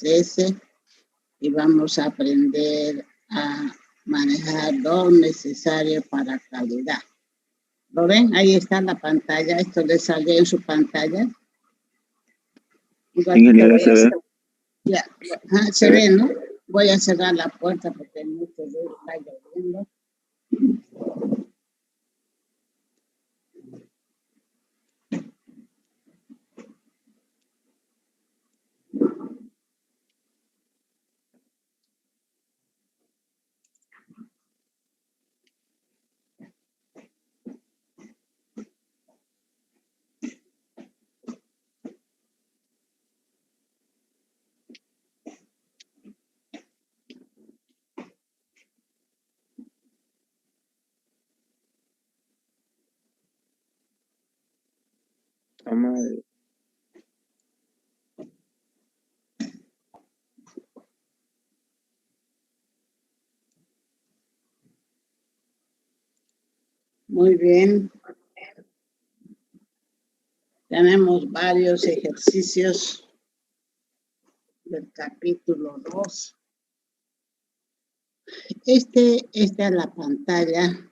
CSS y vamos a aprender a manejar lo necesario para calidad. ¿Lo ven? Ahí está la pantalla. Esto le sale en su pantalla. Ingeniero, se ve. Ya, se ve, ¿no? Voy a cerrar la puerta porque hay mucho ruido, está lloviendo. Muy bien. Tenemos varios ejercicios del capítulo 2. Esta es la pantalla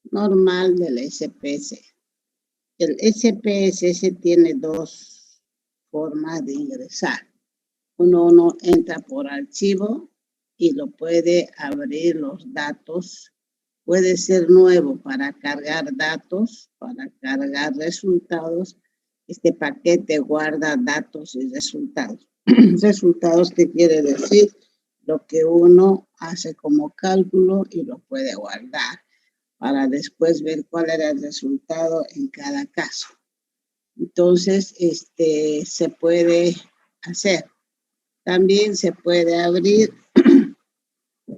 normal del SPS. El SPS tiene dos formas de ingresar. Uno entra por archivo y lo puede abrir los datos. Puede ser nuevo para cargar datos, para cargar resultados. Este paquete guarda datos y resultados. Resultados, ¿qué quiere decir? Lo que uno hace como cálculo y lo puede guardar para después ver cuál era el resultado en cada caso. Entonces, se puede hacer. También se puede abrir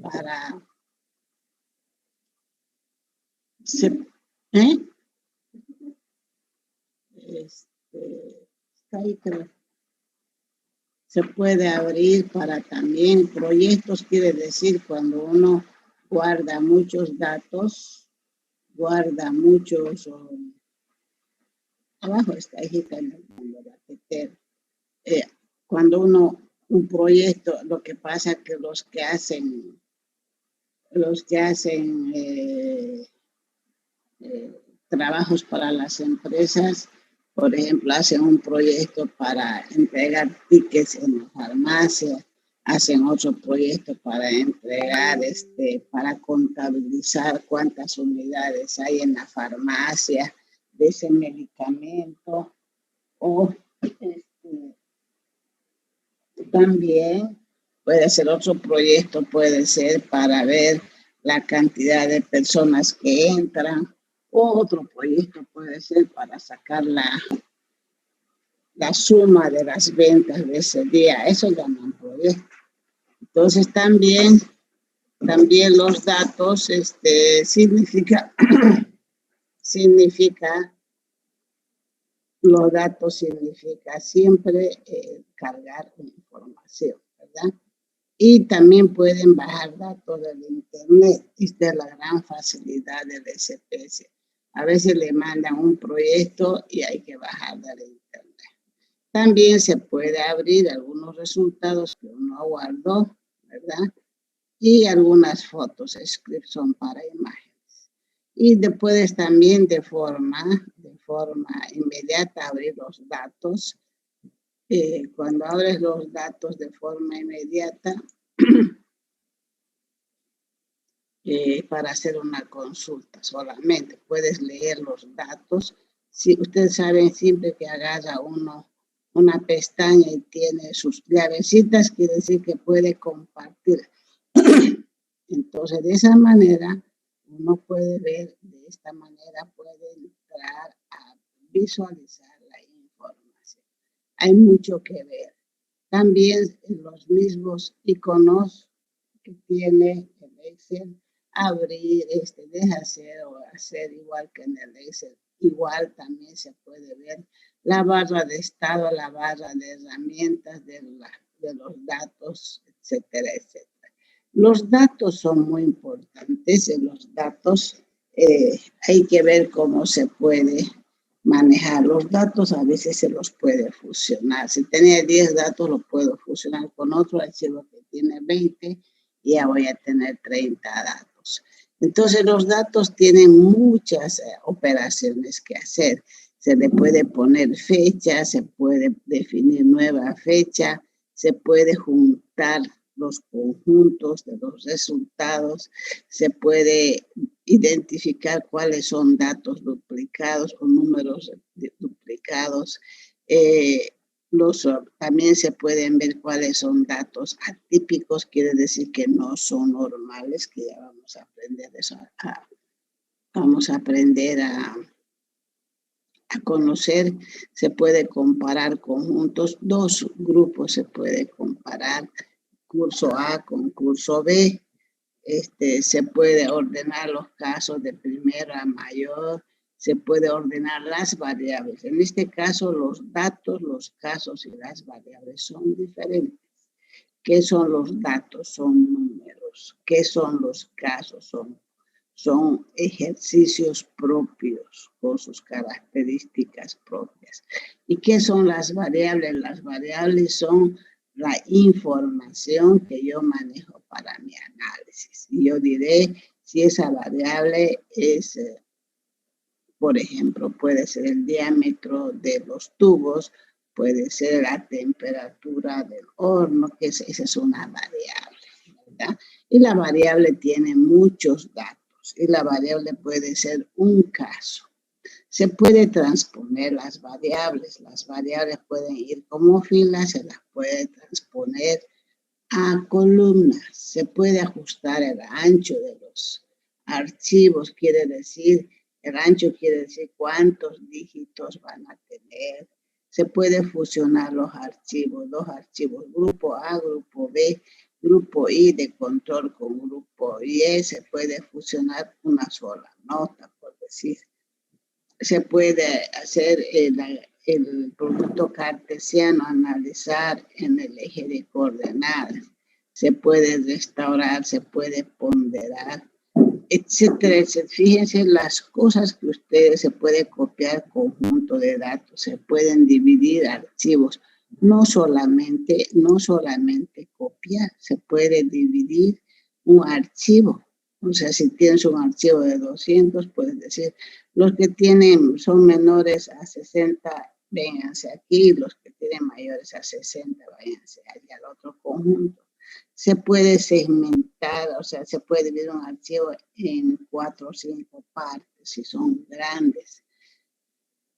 para... está ahí, creo. Se puede abrir para también proyectos, quiere decir cuando uno guarda muchos datos, guarda muchos, abajo está ahí cuando un proyecto, lo que pasa es que los que hacen trabajos para las empresas, por ejemplo, hacen un proyecto para entregar tickets en la farmacia, hacen otro proyecto para entregar, para contabilizar cuántas unidades hay en la farmacia de ese medicamento, o también puede ser otro proyecto, puede ser para ver la cantidad de personas que entran, o otro proyecto puede ser para sacar la suma de las ventas de ese día. Eso llaman proyecto. Entonces también los datos los datos significa siempre cargar información, ¿verdad? Y también pueden bajar datos del internet. Esta es la gran facilidad del SPS. A veces le mandan un proyecto y hay que bajar del internet. También se puede abrir algunos resultados que uno guardó, ¿verdad? Y algunas fotos, scripts son para imágenes. Y puedes también de forma inmediata abrir los datos. Cuando abres los datos de forma inmediata para hacer una consulta solamente, puedes leer los datos. Si ustedes saben, siempre que agarra uno una pestaña y tiene sus llavecitas, quiere decir que puede compartir. Entonces, de esa manera, uno puede ver, de esta manera puede entrar a visualizar la información. Hay mucho que ver. También los mismos iconos que tiene el Excel, abrir, deja hacer o hacer igual que en el Excel. Igual también se puede ver la barra de estado, la barra de herramientas de los datos, etcétera, etcétera. Los datos son muy importantes. En los datos hay que ver cómo se puede manejar. Los datos a veces se los puede fusionar. Si tenía 10 datos, lo puedo fusionar con otro archivo que tiene 20 y ya voy a tener 30 datos. Entonces, los datos tienen muchas operaciones que hacer. Se le puede poner fecha, se puede definir nueva fecha, se puede juntar los conjuntos de los resultados, se puede identificar cuáles son datos duplicados o números duplicados. También se pueden ver cuáles son datos atípicos, quiere decir que no son normales, que ya vamos a aprender eso. Vamos a aprender a conocer. Se puede comparar conjuntos, dos grupos se puede comparar, curso A con curso B. Se puede ordenar los casos de primero a mayor, se puede ordenar las variables. En este caso, los datos, los casos y las variables son diferentes. ¿Qué son los datos? Son números. ¿Qué son los casos? Son ejercicios propios con sus características propias. ¿Y qué son las variables? Las variables son la información que yo manejo para mi análisis. Y yo diré si esa variable es, por ejemplo, puede ser el diámetro de los tubos, puede ser la temperatura del horno, que esa es una variable, ¿verdad? Y la variable tiene muchos datos. Y la variable puede ser un caso. Se puede transponer las variables pueden ir como filas, se las puede transponer a columnas, se puede ajustar el ancho de los archivos, el ancho quiere decir cuántos dígitos van a tener. Se puede fusionar los archivos, grupo A, grupo B, grupo I de control con grupo Y, se puede fusionar una sola nota, por decir. Se puede hacer el producto cartesiano, analizar en el eje de coordenadas. Se puede restaurar, se puede ponderar, etcétera, etcétera. Fíjense las cosas que ustedes se puede copiar conjunto de datos, se pueden dividir archivos. No solamente copiar, se puede dividir un archivo. O sea, si tienes un archivo de 200, puedes decir, los que son menores a 60, vénganse aquí, los que tienen mayores a 60, váyanse allá al otro conjunto. Se puede segmentar, o sea, se puede dividir un archivo en 4 o 5 partes, si son grandes.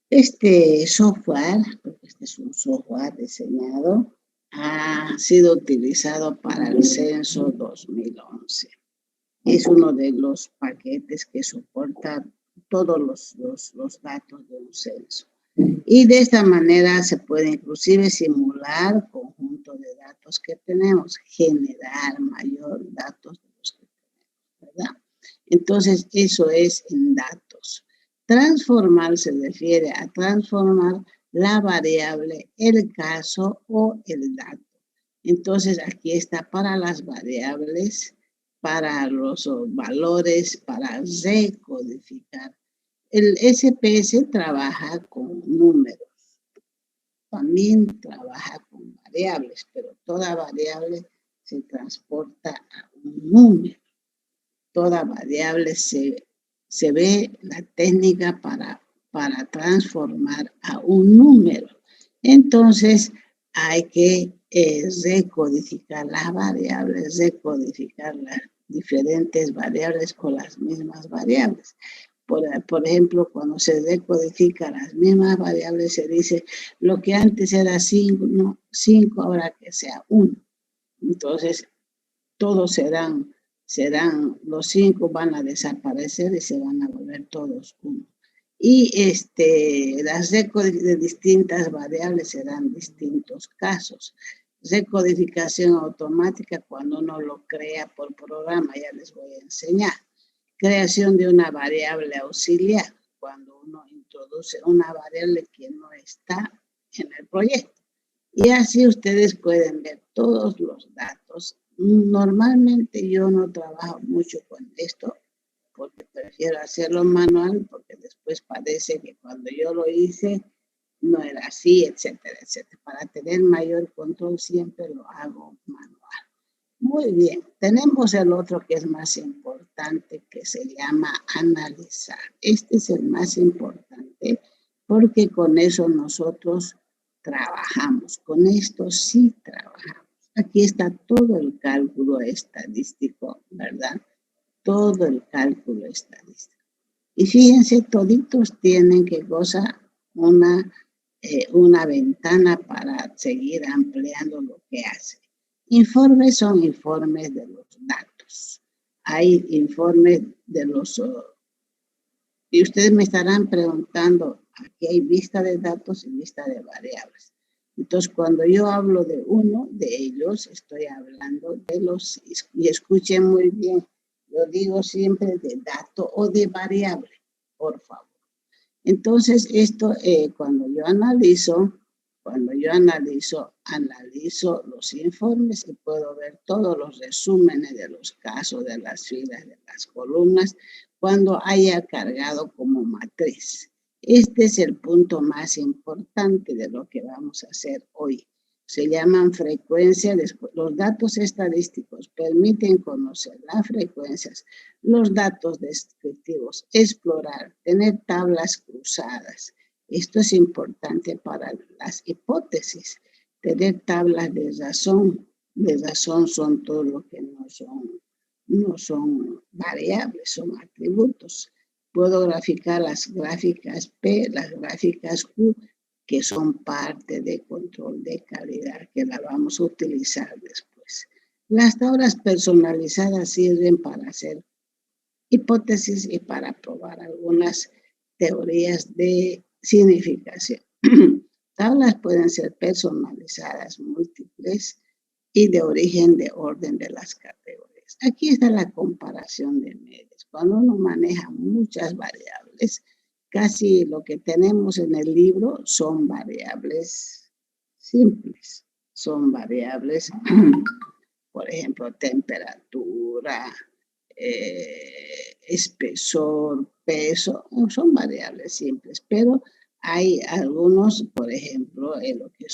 Este software, porque este es un software diseñado, ha sido utilizado para el censo 2011. Es uno de los paquetes que soporta todos los datos de un censo. Y de esta manera se puede inclusive simular conjunto de datos que tenemos, generar mayor datos de los que tenemos, ¿verdad? Entonces, eso es en datos. Transformar se refiere a transformar la variable, el caso o el dato. Entonces, aquí está para las variables, para los valores, para recodificar. El SPS trabaja con números, también trabaja con variables, pero toda variable se transporta a un número. Toda variable se ve la técnica para transformar a un número. Entonces, hay que recodificar las variables, recodificar las diferentes variables con las mismas variables. Por ejemplo, cuando se decodifica las mismas variables, se dice lo que antes era 5, ahora que sea 1. Entonces, todos los 5 van a desaparecer y se van a volver todos 1. Y las de distintas variables serán distintos casos. Recodificación automática cuando uno lo crea por programa, ya les voy a enseñar. Creación de una variable auxiliar, cuando uno introduce una variable que no está en el proyecto. Y así ustedes pueden ver todos los datos. Normalmente yo no trabajo mucho con esto, porque prefiero hacerlo manual, porque después parece que cuando yo lo hice no era así, etcétera, etcétera. Para tener mayor control siempre lo hago manual. Muy bien, tenemos el otro que es más importante, que se llama analizar. Este es el más importante porque con eso nosotros trabajamos, con esto sí trabajamos. Aquí está todo el cálculo estadístico, ¿verdad? Todo el cálculo estadístico. Y fíjense, toditos tienen que cosa una ventana para seguir ampliando lo que hace. Informes son informes de los datos. Hay informes de los... y ustedes me estarán preguntando, aquí hay vista de datos y vista de variables. Entonces, cuando yo hablo de uno de ellos, estoy hablando de los... y escuchen muy bien, yo digo siempre de dato o de variable, por favor. Entonces, esto, cuando yo analizo los informes y puedo ver todos los resúmenes de los casos, de las filas, de las columnas, cuando haya cargado como matriz. Este es el punto más importante de lo que vamos a hacer hoy. Se llaman frecuencias. Los datos estadísticos permiten conocer las frecuencias, los datos descriptivos, explorar, tener tablas cruzadas. Esto es importante para las hipótesis. Tener tablas de razón son todo lo que no son variables, son atributos. Puedo graficar las gráficas P, las gráficas Q, que son parte de control de calidad, que la vamos a utilizar después. Las tablas personalizadas sirven para hacer hipótesis y para probar algunas teorías de significación. Tablas pueden ser personalizadas, múltiples y de origen de orden de las categorías. Aquí está la comparación de medios. Cuando uno maneja muchas variables, casi lo que tenemos en el libro son variables simples. Son variables, por ejemplo, temperatura, espesor, peso, son variables simples, pero hay algunos, por ejemplo, lo que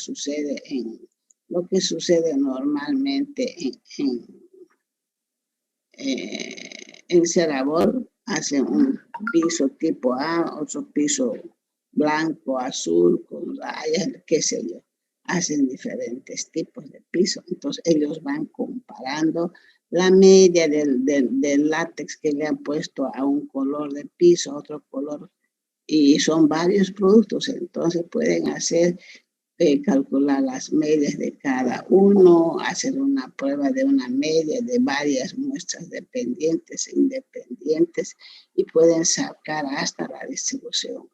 sucede normalmente en Cerabol, hacen un piso tipo A, otro piso blanco, azul, con rayas, qué sé yo. Hacen diferentes tipos de piso. Entonces ellos van comparando la media del látex que le han puesto a un color de piso, a otro color, y son varios productos. Entonces pueden hacer calcular las medias de cada uno, hacer una prueba de una media de varias muestras dependientes e independientes y pueden sacar hasta la distribución,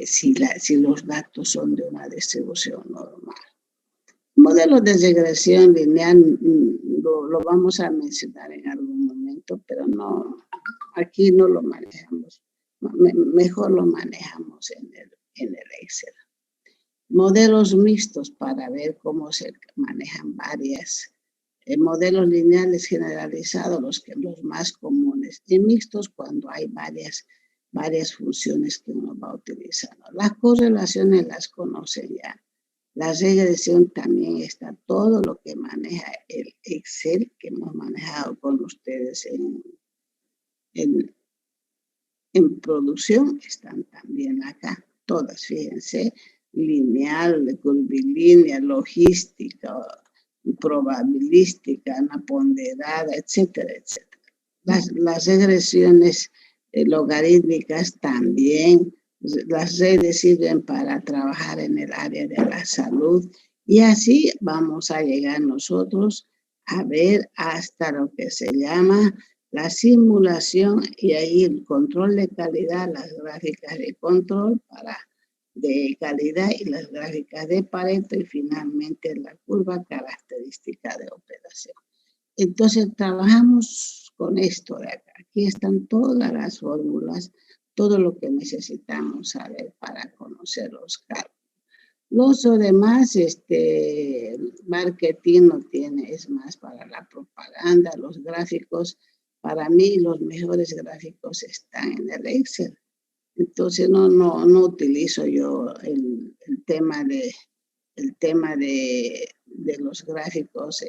si los datos son de una distribución normal. Modelos de regresión lineal lo vamos a mencionar en algún momento, pero no, aquí no lo manejamos. Mejor lo manejamos en el Excel. Modelos mixtos para ver cómo se manejan varias. Modelos lineales generalizados, los más comunes. Y mixtos cuando hay varias funciones que uno va utilizando. Las correlaciones las conocen ya. La regresión también está todo lo que maneja el Excel que hemos manejado con ustedes en producción. Están también acá, todas, fíjense. Lineal, curvilínea, logística, probabilística, una ponderada, etcétera, etcétera. Las regresiones logarítmicas también. Las redes sirven para trabajar en el área de la salud y así vamos a llegar nosotros a ver hasta lo que se llama la simulación y ahí el control de calidad, las gráficas de control de calidad y las gráficas de Pareto y finalmente la curva característica de operación. Entonces trabajamos con esto de acá. Aquí están todas las fórmulas, todo lo que necesitamos saber para conocer los cálculos. Los demás, marketing no tiene, es más para la propaganda, los gráficos para mí los mejores gráficos están en el Excel. Entonces no utilizo yo el tema de los gráficos,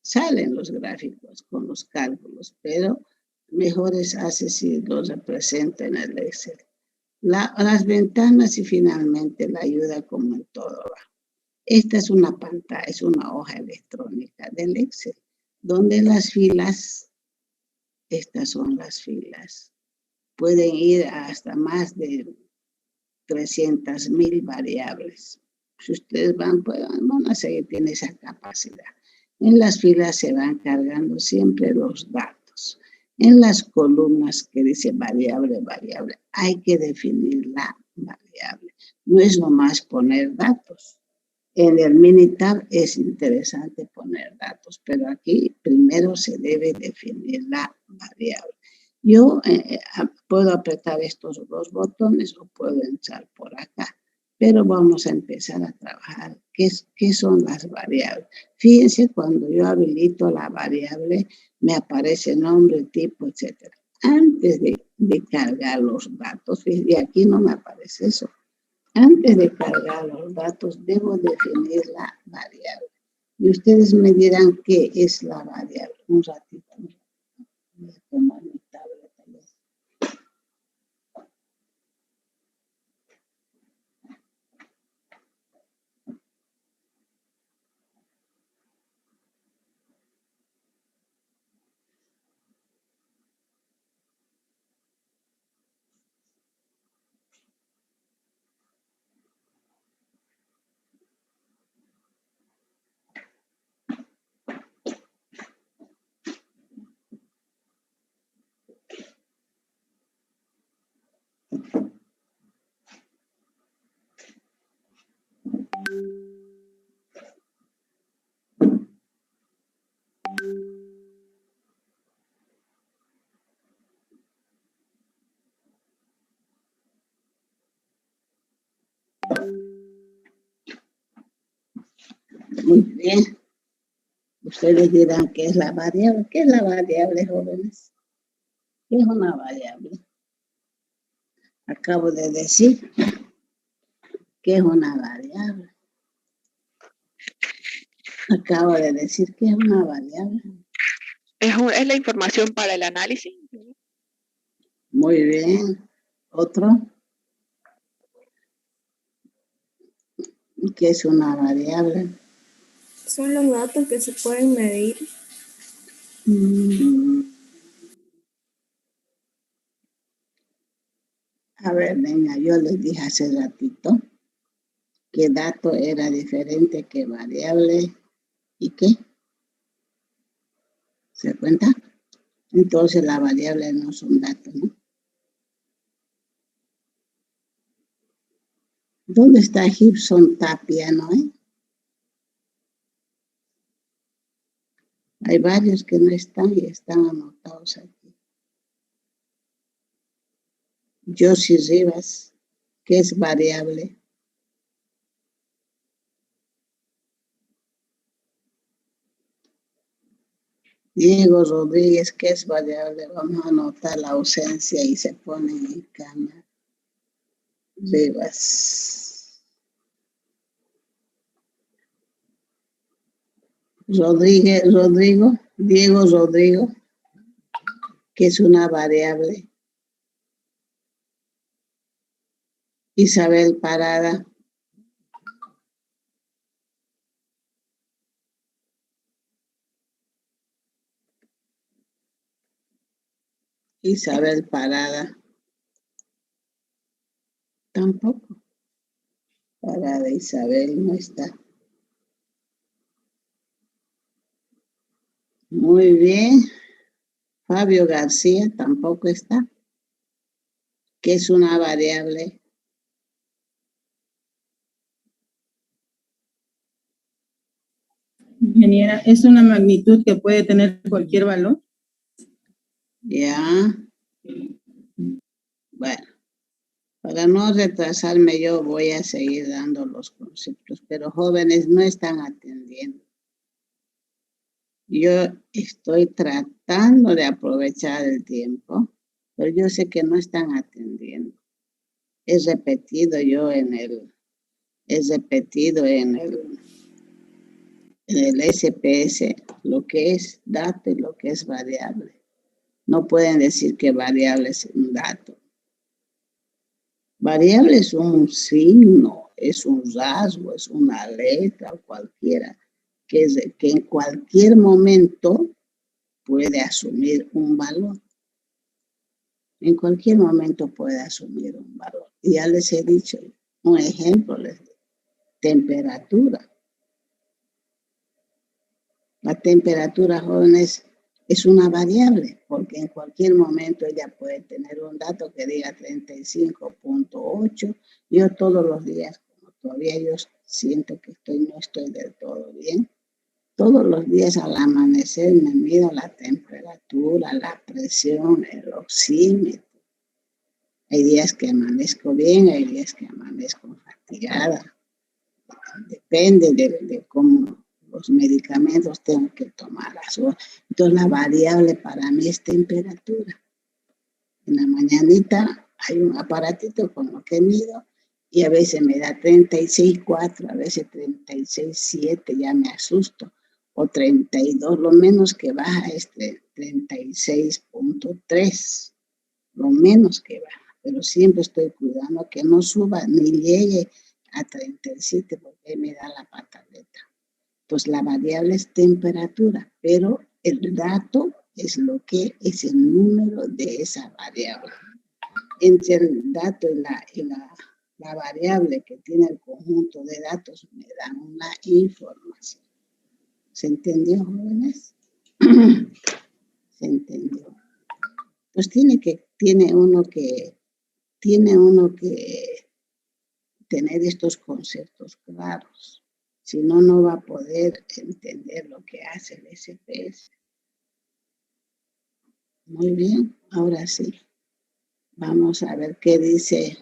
salen los gráficos con los cálculos, pero mejores hace si los representa en el Excel. Las ventanas y finalmente la ayuda como en todo va. Esta es una pantalla, es una hoja electrónica del Excel, donde las filas, estas son las filas, pueden ir hasta más de 300,000 variables. Si ustedes van a seguir, tienen esa capacidad. En las filas se van cargando siempre los datos. En las columnas que dice variable, hay que definir la variable. No es nomás poner datos. En el Minitab es interesante poner datos, pero aquí primero se debe definir la variable. Yo puedo apretar estos dos botones o puedo entrar por acá, pero vamos a empezar a trabajar. ¿Qué son las variables? Fíjense, cuando yo habilito la variable, me aparece nombre, tipo, etc. Antes de cargar los datos, y aquí no me aparece eso. Antes de cargar los datos, debo definir la variable. Y ustedes me dirán qué es la variable. Un ratito. Voy a tomar mi tablet. Muy bien. Ustedes dirán, ¿qué es la variable? ¿Qué es la variable, jóvenes? ¿Qué es una variable? Acabo de decir que es una variable. Acabo de decir que es una variable. Es la información para el análisis. Muy bien. ¿Otro? ¿Qué es una variable? Son los datos que se pueden medir. A ver, venga, yo les dije hace ratito que dato era diferente que variable y qué. ¿Se cuenta? Entonces la variable no son datos, ¿no? ¿Dónde está Gibson Tapia, no? Hay varios que no están y están anotados aquí. Josie Rivas, que es variable. Diego Rodríguez, que es variable. Vamos a anotar la ausencia y se pone en cámara. Rivas. Diego Rodrigo, que es una variable. Isabel Parada. Isabel Parada. Tampoco. Parada Isabel no está. Muy bien. Fabio García tampoco está. ¿Qué es una variable? Ingeniera, es una magnitud que puede tener cualquier valor. Ya. Bueno, para no retrasarme yo voy a seguir dando los conceptos, pero jóvenes no están atendiendo. Yo estoy tratando de aprovechar el tiempo, pero yo sé que no están atendiendo. He repetido en el SPS lo que es dato y lo que es variable. No pueden decir que variable es un dato. Variable es un signo, es un rasgo, es una letra cualquiera, que en cualquier momento puede asumir un valor. En cualquier momento puede asumir un valor. Y ya les he dicho un ejemplo, temperatura. La temperatura, jóvenes, es una variable, porque en cualquier momento ella puede tener un dato que diga 35.8. Yo todos los días, como todavía yo siento que no estoy del todo bien, todos los días al amanecer me mido la temperatura, la presión, el oxímetro. Hay días que amanezco bien, hay días que amanezco fatigada. Depende de cómo los medicamentos tengo que tomar. Entonces la variable para mí es temperatura. En la mañanita hay un aparatito con lo que mido y a veces me da 36.4, a veces 36.7, ya me asusto. O 32, lo menos que baja es 36.3, lo menos que baja. Pero siempre estoy cuidando que no suba ni llegue a 37 porque me da la pataleta. Entonces la variable es temperatura, pero el dato es lo que es el número de esa variable. Entre el dato y la variable que tiene el conjunto de datos me dan una información. ¿Se entendió, jóvenes? ¿Se entendió? Pues tiene uno que tener estos conceptos claros. Si no, no va a poder entender lo que hace el SPS. Muy bien, ahora sí. Vamos a ver qué dice.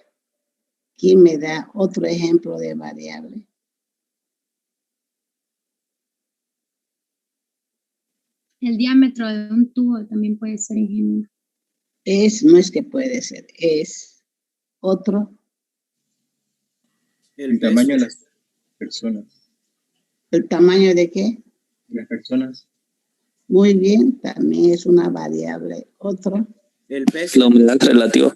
¿Quién me da otro ejemplo de variable? El diámetro de un tubo también puede ser ingeniero. No es que puede ser, es otro. El tamaño de las personas. ¿El tamaño de qué? De las personas. Muy bien, también es una variable. Otro. El peso. La humedad relativa.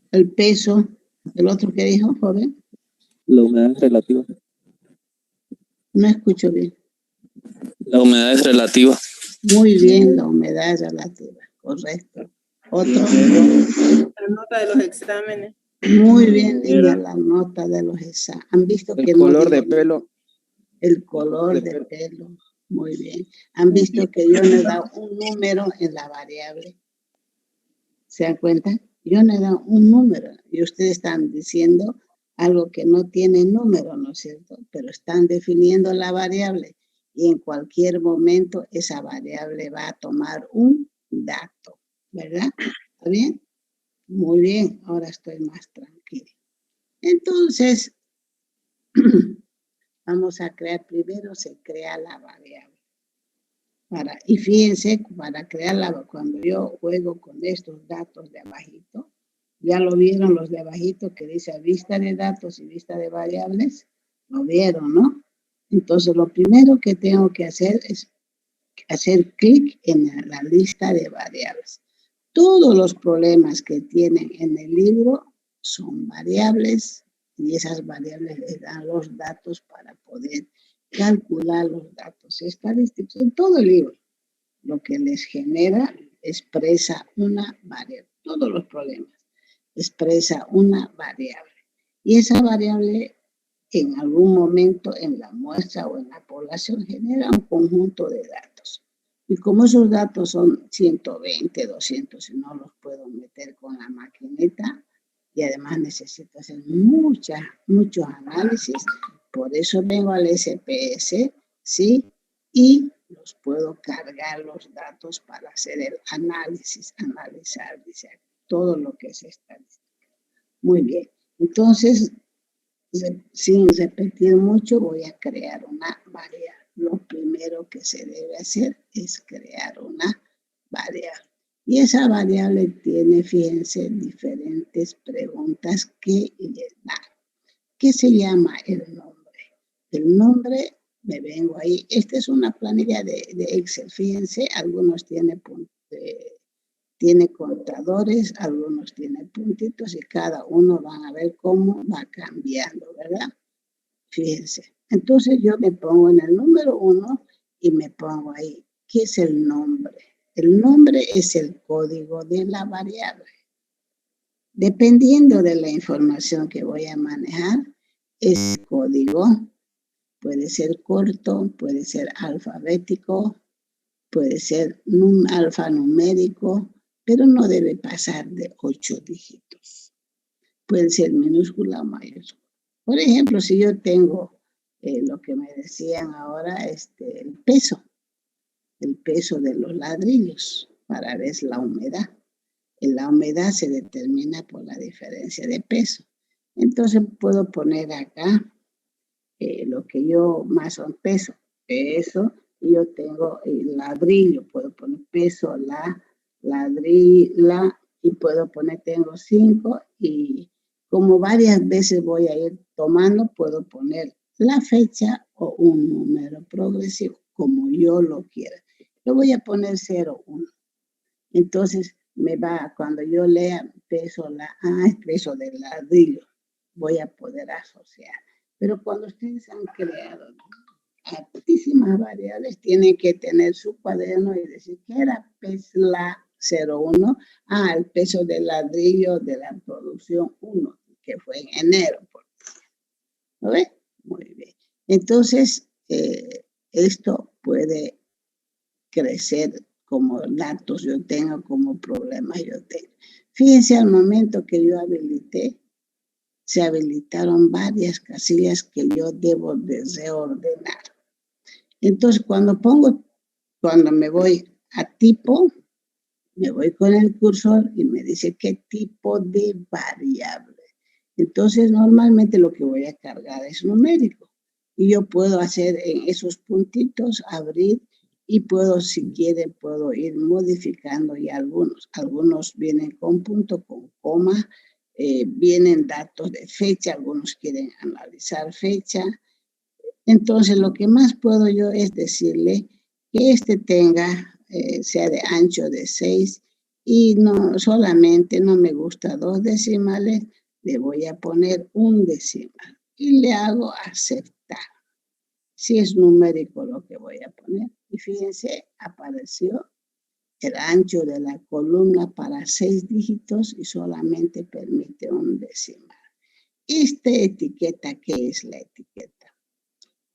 El peso. ¿El otro que dijo, joven? La humedad relativa. No escucho bien. La humedad es relativa. Muy bien, la humedad es relativa. Correcto. Otro. La nota de los exámenes. Muy bien, niña, la nota de los exámenes. ¿Han visto que el color de pelo? El color de pelo. Muy bien. ¿Han visto que yo no he dado un número en la variable? ¿Se dan cuenta? Yo no he dado un número y ustedes están diciendo algo que no tiene número, ¿no es cierto? Pero están definiendo la variable y en cualquier momento esa variable va a tomar un dato, ¿verdad? ¿Está bien? Muy bien, ahora estoy más tranquila. Entonces, vamos a crear, primero se crea la variable. Y fíjense, para crearla, cuando yo juego con estos datos de abajito, ya lo vieron los de abajito que dice vista de datos y vista de variables, lo vieron, ¿no? Entonces lo primero que tengo que hacer es hacer clic en la lista de variables. Todos los problemas que tienen en el libro son variables y esas variables les dan los datos para poder calcular los datos estadísticos en todo el libro. Lo que les genera expresa una variable. Todos los problemas expresa una variable. Y esa variable en algún momento en la muestra o en la población genera un conjunto de datos. Y como esos datos son 120, 200, y no los puedo meter con la maquinita, y además necesito hacer muchos análisis, por eso vengo al SPS, ¿sí? Y los puedo cargar los datos para hacer el análisis, analizar, dice, todo lo que es estadística. Muy bien, entonces, sin repetir mucho, voy a crear una variable. Lo primero primero que se debe hacer es crear una variable. Y esa variable tiene, fíjense, diferentes preguntas que llenar. ¿Qué se llama el nombre? El nombre, me vengo ahí. Esta es una planilla de Excel. Fíjense, algunos tiene contadores, algunos tienen puntitos y cada uno van a ver cómo va cambiando, ¿verdad? Fíjense. Entonces yo me pongo en el número 1 y me pongo ahí. ¿Qué es el nombre? El nombre es el código de la variable. Dependiendo de la información que voy a manejar, ese código puede ser corto, puede ser alfabético, puede ser alfanumérico, pero no debe pasar de 8 dígitos. Puede ser minúscula o mayúscula. Por ejemplo, si yo tengo lo que me decían ahora, el peso de los ladrillos para ver la humedad. La humedad se determina por la diferencia de peso. Entonces puedo poner acá lo que yo más son peso, y yo tengo el ladrillo, puedo poner peso, y puedo poner, tengo 5, y como varias veces voy a ir tomando, puedo poner la fecha o un número progresivo, como yo lo quiera. Lo voy a poner 0, 1. Entonces, cuando yo lea peso, peso del ladrillo, voy a poder asociar. Pero cuando ustedes han creado altísimas variables, tienen que tener su cuaderno y decir que era la 01, el peso del ladrillo de la producción 1, que fue en enero. ¿Lo ves? Muy bien. Entonces, esto puede crecer como datos yo tengo, como problemas yo tengo. Fíjense, al momento que yo habilité, se habilitaron varias casillas que yo debo de reordenar. Entonces, cuando me voy a tipo, me voy con el cursor y me dice qué tipo de variable. Entonces, normalmente lo que voy a cargar es numérico. Y yo puedo hacer en esos puntitos, abrir, y puedo, si quieren, puedo ir modificando y algunos vienen con punto, con coma, vienen datos de fecha, algunos quieren analizar fecha. Entonces, lo que más puedo yo es decirle que tenga, sea de ancho de 6 y no solamente no me gusta 2 decimales, le voy a poner 1 decimal y le hago aceptar. Si es numérico lo que voy a poner. Y fíjense, apareció el ancho de la columna para 6 dígitos y solamente permite 1 decimal. Esta etiqueta, ¿qué es la etiqueta?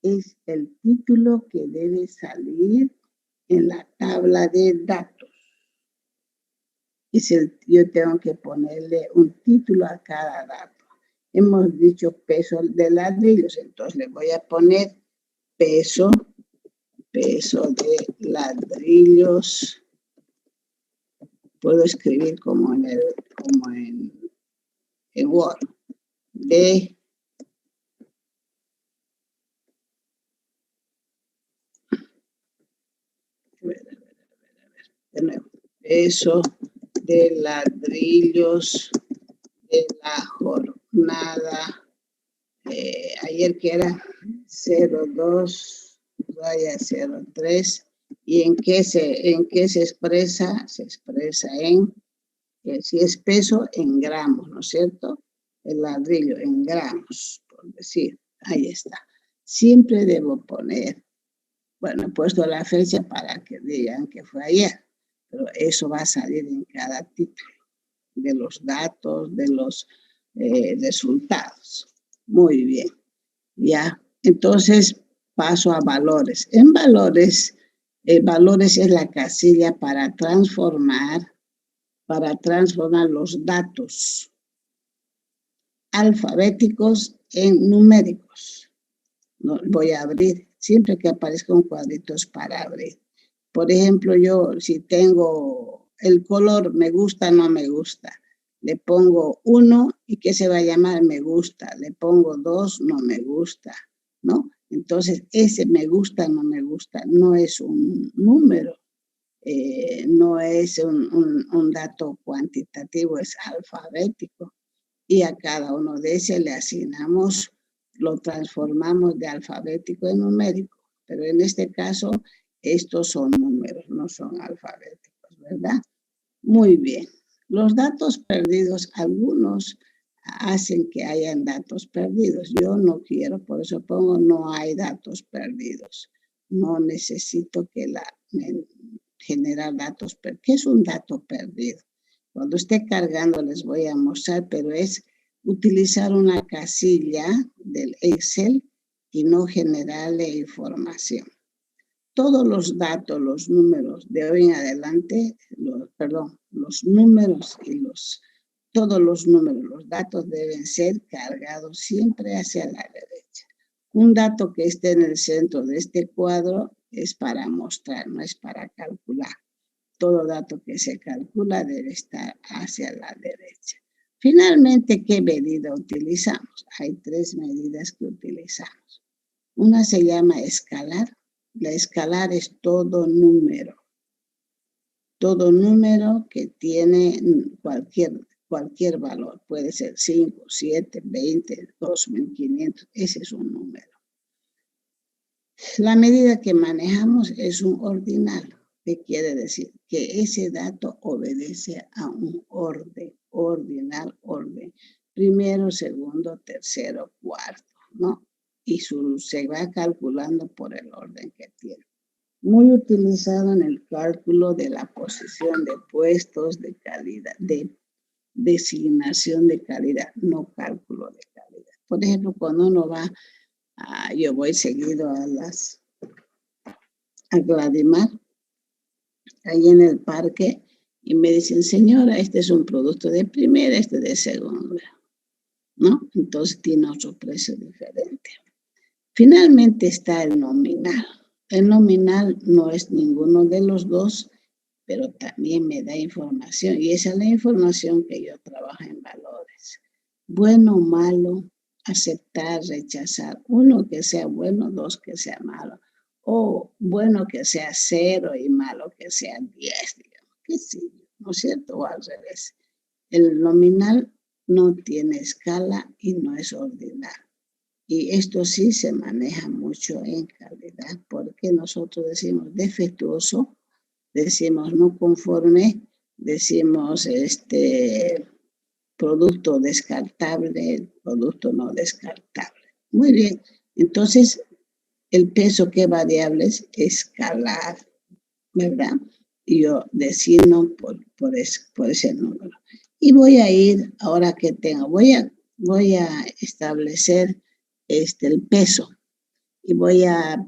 Es el título que debe salir en la tabla de datos. Yo tengo que ponerle un título a cada dato. Hemos dicho peso de ladrillos, entonces le voy a poner peso de ladrillos. Puedo escribir como en Word. De nuevo. Peso de ladrillos de la jornada. Ayer que era 02/03. ¿Y en qué se expresa? Se expresa en, si es peso, en gramos, ¿no es cierto? El ladrillo en gramos, por decir. Ahí está. Siempre debo poner, bueno, he puesto la fecha para que digan que fue ayer, pero eso va a salir en cada título de los datos, de los resultados. Muy bien. Ya, entonces paso a valores. En valores, valores es la casilla para transformar los datos alfabéticos en numéricos. Voy a abrir, siempre que aparezca un cuadrito es para abrir. Por ejemplo, yo si tengo el color me gusta, no me gusta, le pongo 1 y ¿qué se va a llamar? Me gusta. Le pongo 2, no me gusta, ¿no? Entonces, ese me gusta, no me gusta, no es un número, no es un dato cuantitativo, es alfabético. Y a cada uno de ese le asignamos, lo transformamos de alfabético en numérico. Pero en este caso, estos son números, no son alfabéticos, ¿verdad? Muy bien. Los datos perdidos, algunos hacen que hayan datos perdidos. Yo no quiero, por eso pongo no hay datos perdidos. No necesito generar datos perdidos. ¿Qué es un dato perdido? Cuando esté cargando les voy a mostrar, pero es utilizar una casilla del Excel y no generarle información. Todos los datos, los números de hoy en adelante, los números y todos los números, los datos deben ser cargados siempre hacia la derecha. Un dato que esté en el centro de este cuadro es para mostrar, no es para calcular. Todo dato que se calcula debe estar hacia la derecha. Finalmente, ¿qué medida utilizamos? Hay 3 medidas que utilizamos. Una se llama escalar. La escalar es todo número. Todo número que tiene cualquier valor. Puede ser 5, 7, 20, 2500. Ese es un número. La medida que manejamos es un ordinal. ¿Qué quiere decir? Que ese dato obedece a un orden. Ordinal, orden. Primero, segundo, tercero, cuarto, ¿no? Y se va calculando por el orden que tiene. Muy utilizado en el cálculo de la posición de puestos de calidad, de designación de calidad, no cálculo de calidad. Por ejemplo, cuando uno va, yo voy seguido a Gladimar, ahí en el parque, y me dicen, señora, este es un producto de primera, este de segunda, ¿no? Entonces tiene otro precio diferente. Finalmente está el nominal. El nominal no es ninguno de los dos, pero también me da información, y esa es la información que yo trabajo en valores. Bueno o malo, aceptar, rechazar. 1 que sea bueno, 2 que sea malo. O bueno que sea 0 y malo que sea 10, digamos. Que sí, ¿no es cierto? O al revés. El nominal no tiene escala y no es ordinal. Y esto sí se maneja mucho en calidad, porque nosotros decimos defectuoso, decimos no conforme, decimos producto descartable, producto no descartable. Muy bien, entonces el peso, ¿qué variables? Escalar, ¿verdad? Y yo designo por ese número. Y voy a ir, ahora que tengo, voy a establecer el peso. Y voy a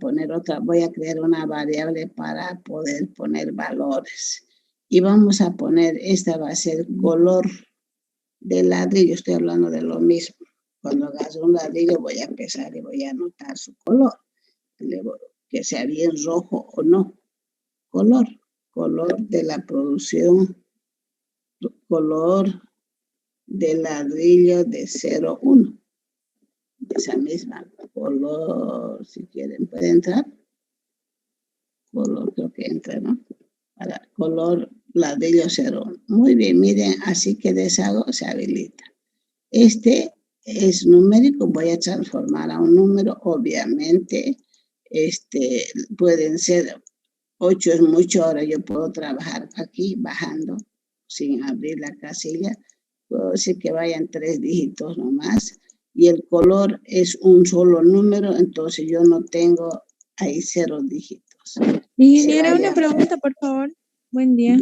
crear una variable para poder poner valores. Y vamos a poner, esta va a ser color de ladrillo, estoy hablando de lo mismo. Cuando hagas un ladrillo voy a empezar y voy a anotar su color. Que sea bien rojo o no. Color de la producción, color de ladrillo de 0,1. Esa misma color, si quieren, puede entrar. Color, creo que entra, ¿no? Para color ladrillo 0,1. Muy bien, miren, así que deshago, se habilita. Este es numérico, voy a transformar a un número, obviamente, pueden ser 8 es mucho, ahora yo puedo trabajar aquí, bajando, sin abrir la casilla, puedo decir que vayan 3 dígitos nomás, y el color es un solo número, entonces yo no tengo ahí 0 dígitos. Ingeniera, una pregunta, por favor. Buen día.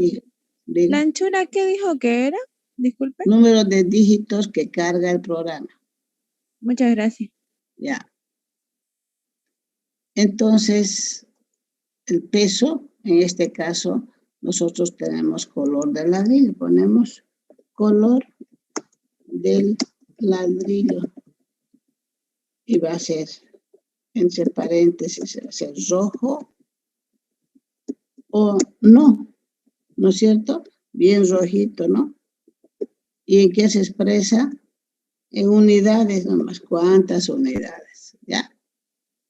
Diga. ¿La anchura qué dijo que era? Disculpe. Número de dígitos que carga el programa. Muchas gracias. Ya. Entonces, el peso, en este caso, nosotros tenemos color del ladrillo. Ponemos color del ladrillo. Y va a ser, entre paréntesis, va a ser rojo o no. ¿No es cierto? Bien rojito, ¿no? ¿Y en qué se expresa? En unidades nomás. ¿Cuántas unidades? ¿Ya?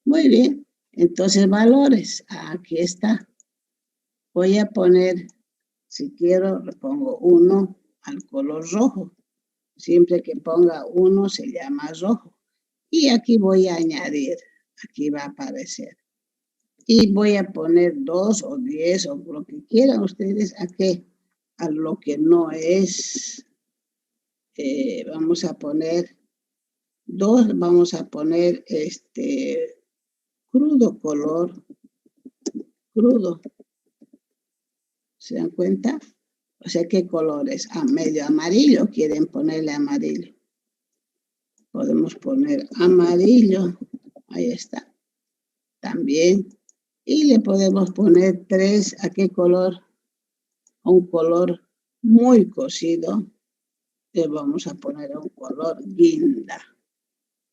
Muy bien. Entonces, valores. Aquí está. Voy a poner, si quiero, le pongo 1 al color rojo. Siempre que ponga 1 se llama rojo. Y aquí voy a añadir. Aquí va a aparecer. Y voy a poner 2 o 10 o lo que quieran ustedes. ¿A qué? A lo que no es. Vamos a poner 2. Vamos a poner crudo color. Crudo. ¿Se dan cuenta? O sea, ¿qué colores? Medio amarillo. Quieren ponerle amarillo. Podemos poner amarillo. Ahí está. También. Y le podemos poner 3. ¿A qué color? A un color muy cocido. Le vamos a poner a un color guinda.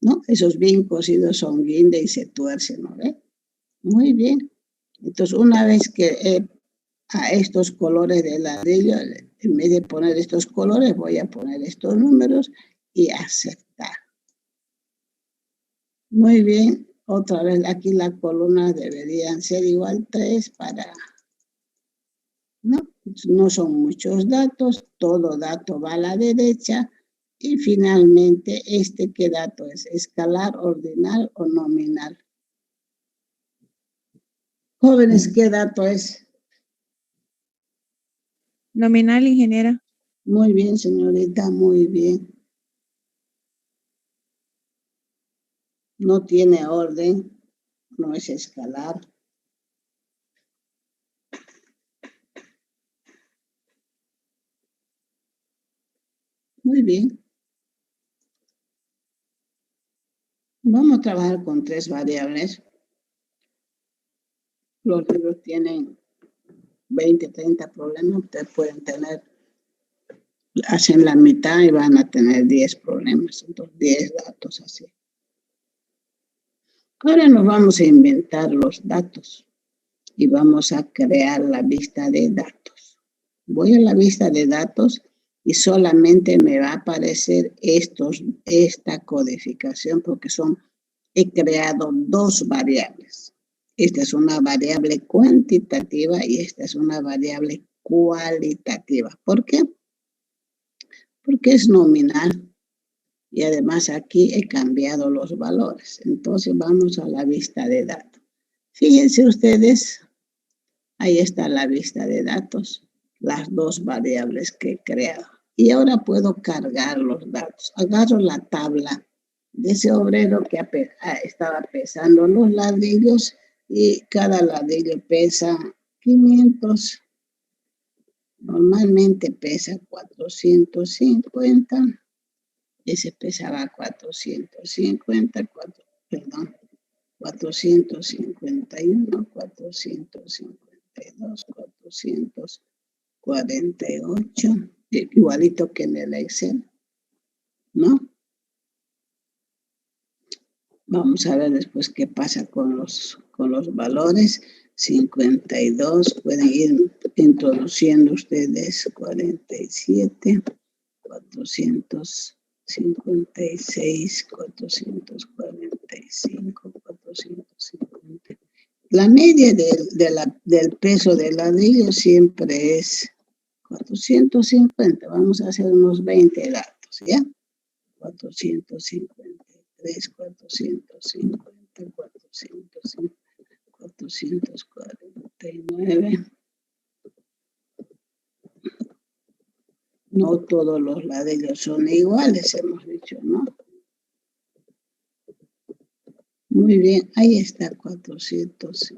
¿No? Esos bien cocidos son guinda y se tuercen, ¿no ve? Muy bien. Entonces, una vez que a estos colores de ladrillo, en vez de poner estos colores, voy a poner estos números y aceptar. Muy bien. Otra vez aquí las columnas deberían ser igual 3 para... No son muchos datos, todo dato va a la derecha y finalmente ¿qué dato es? ¿Escalar, ordinal o nominal? Jóvenes, ¿qué dato es? Nominal, ingeniera. Muy bien, señorita, muy bien. No tiene orden, no es escalar. Muy bien. Vamos a trabajar con 3 variables. Los libros tienen 20, 30 problemas. Ustedes pueden tener, hacen la mitad y van a tener 10 problemas. Entonces, 10 datos así. Ahora nos vamos a inventar los datos y vamos a crear la vista de datos. Voy a la vista de datos y solamente me va a aparecer esta codificación porque he creado 2 variables. Esta es una variable cuantitativa y esta es una variable cualitativa. ¿Por qué? Porque es nominal. Y además aquí he cambiado los valores. Entonces vamos a la vista de datos. Fíjense ustedes, ahí está la vista de datos, las 2 variables que he creado. Y ahora puedo cargar los datos. Agarro la tabla de ese obrero que estaba pesando los ladrillos y cada ladrillo pesa 500. Normalmente pesa 450. Ese pesaba 450, 451, 452, 448, igualito que en el Excel, ¿no? Vamos a ver después qué pasa con los valores. 52, pueden ir introduciendo ustedes 47, 456, 445, 450. La media del peso del ladrillo siempre es 450. Vamos a hacer unos 20 datos, ¿ya? 453, 450, 449. No todos los ladrillos son iguales, hemos dicho, ¿no? Muy bien, ahí está 450.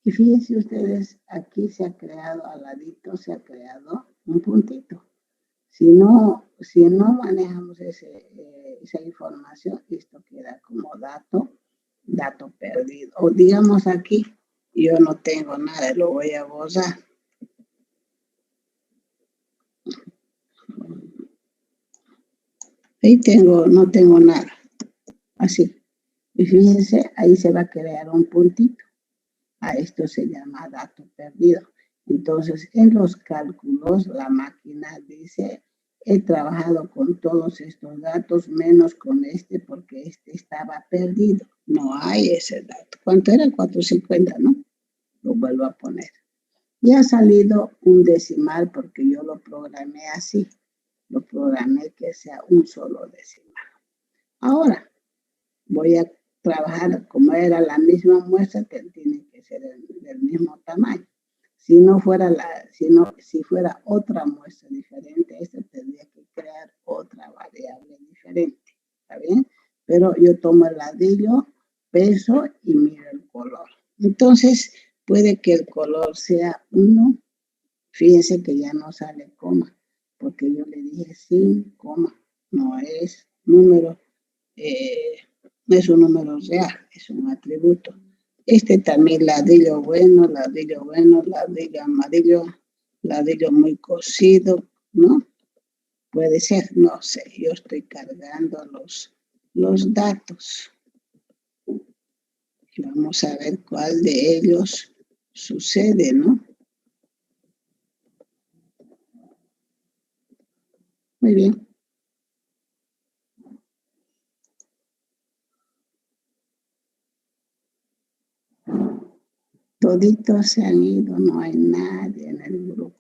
Y fíjense ustedes, aquí se ha creado, al ladito se ha creado un puntito. Si no manejamos esa información, esto queda como dato perdido. O digamos aquí, yo no tengo nada, lo voy a borrar. Ahí no tengo nada. Así. Y fíjense, ahí se va a crear un puntito. A esto se llama dato perdido. Entonces, en los cálculos, la máquina dice, he trabajado con todos estos datos, menos con este, porque este estaba perdido. No hay ese dato. ¿Cuánto era? 450, ¿no? Lo vuelvo a poner. Y ha salido un decimal porque yo lo programé así. Lo programé que sea un solo decimal. Ahora voy a trabajar como era la misma muestra, que tiene que ser del mismo tamaño. Si no fuera si fuera otra muestra diferente, esto tendría que crear otra variable diferente. ¿Está bien? Pero yo tomo el ladrillo, peso y miro el color. Entonces, puede que el color sea 1. Fíjense que ya no sale coma, porque yo le dije sin coma. No es número, no es un número real, es un atributo. Este también ladrillo bueno, ladrillo amarillo, ladrillo muy cocido, ¿no? Puede ser, no sé, yo estoy cargando los datos. Y vamos a ver cuál de ellos sucede, ¿no? Muy bien. Toditos se han ido, no hay nadie en el grupo.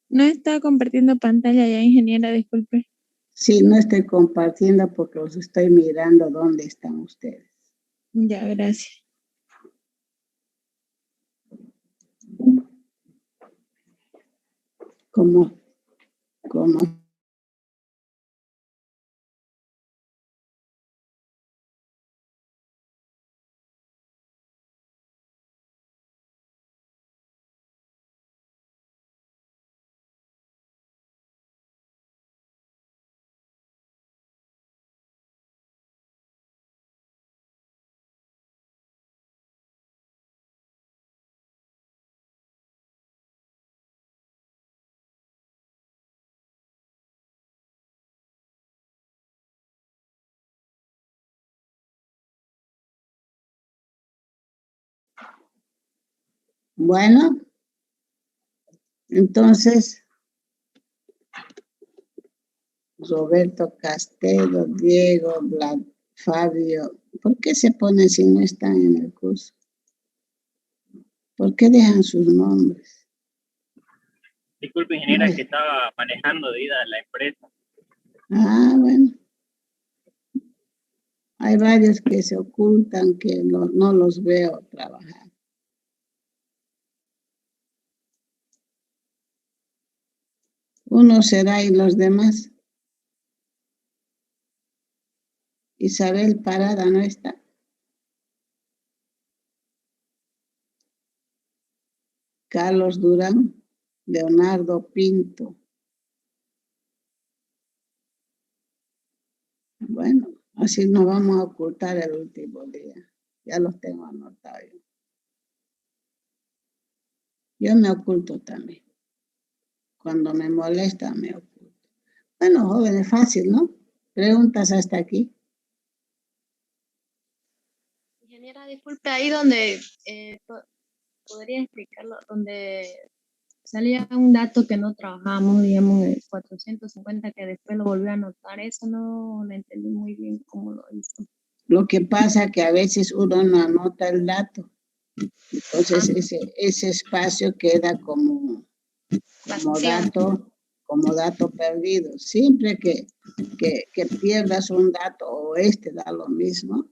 No está compartiendo pantalla ya, ingeniera, disculpe. Sí, no estoy compartiendo porque los estoy mirando dónde están ustedes. Ya, gracias. ¿Cómo? Bueno, entonces, Roberto Castelo, Diego, Fabio, ¿por qué se ponen si no están en el curso? ¿Por qué dejan sus nombres? Disculpe, ingeniera, que estaba manejando de ida a la empresa. Ah, bueno. Hay varios que se ocultan, que no los veo trabajar. Uno será y los demás. Isabel Parada no está. Carlos Durán, Leonardo Pinto. Bueno, así nos vamos a ocultar el último día. Ya los tengo anotados. Yo me oculto también. Cuando me molesta, me oculto. Bueno, jóvenes, fácil, ¿no? Preguntas hasta aquí. Ingeniera, disculpe, ahí donde podría explicarlo, donde salía un dato que no trabajábamos, digamos, en el 450, que después lo volvió a anotar, eso no lo entendí muy bien cómo lo hizo. Lo que pasa es que a veces uno no anota el dato. Entonces ese espacio queda como dato perdido. Siempre que pierdas un dato o da lo mismo,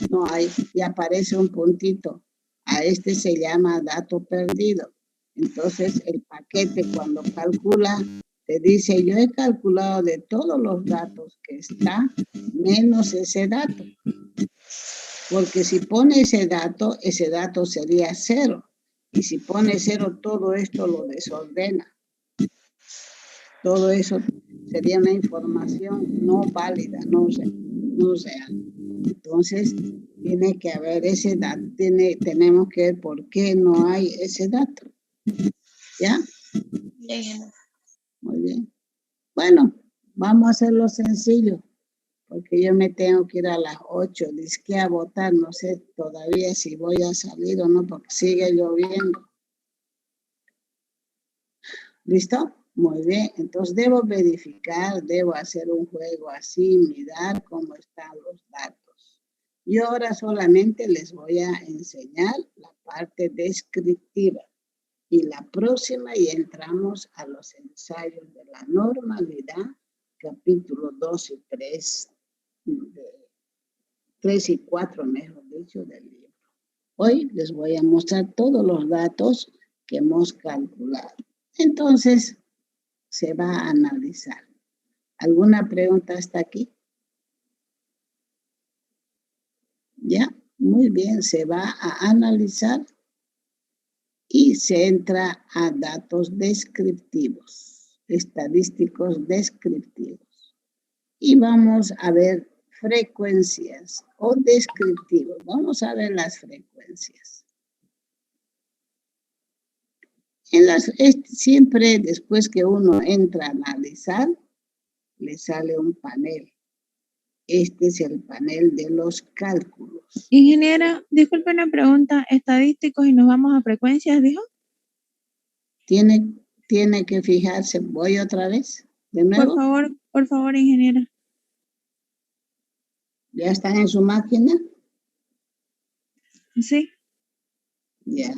no hay, y aparece un puntito. A se llama dato perdido. Entonces el paquete cuando calcula te dice, yo he calculado de todos los datos que está, menos ese dato. Porque si pone ese dato sería 0. Y si pone 0, todo esto lo desordena. Todo eso sería una información no válida, no real. Entonces, tiene que haber ese dato. Tenemos que ver por qué no hay ese dato. ¿Ya? Muy bien. Bueno, vamos a hacerlo sencillo, porque yo me tengo que ir a las 8, disque a votar, no sé todavía si voy a salir o no, porque sigue lloviendo. ¿Listo? Muy bien, entonces debo verificar, debo hacer un juego así, mirar cómo están los datos. Yo ahora solamente les voy a enseñar la parte descriptiva. Y la próxima y entramos a los ensayos de la normalidad, capítulo 2 y 3, 3 y 4, mejor dicho, del libro. Hoy les voy a mostrar todos los datos que hemos calculado. Entonces, se va a analizar. ¿Alguna pregunta hasta aquí? ¿Ya? Muy bien, se va a analizar y se entra a datos descriptivos, estadísticos descriptivos. Y vamos a ver frecuencias o descriptivos. Vamos a ver las frecuencias. Siempre después que uno entra a analizar, le sale un panel. Este es el panel de los cálculos. Ingeniera, disculpe una pregunta. Estadísticos y nos vamos a frecuencias, ¿dijo? Tiene que fijarse. ¿Voy otra vez? ¿De nuevo? Por favor, ingeniera. ¿Ya están en su máquina? Sí. Ya.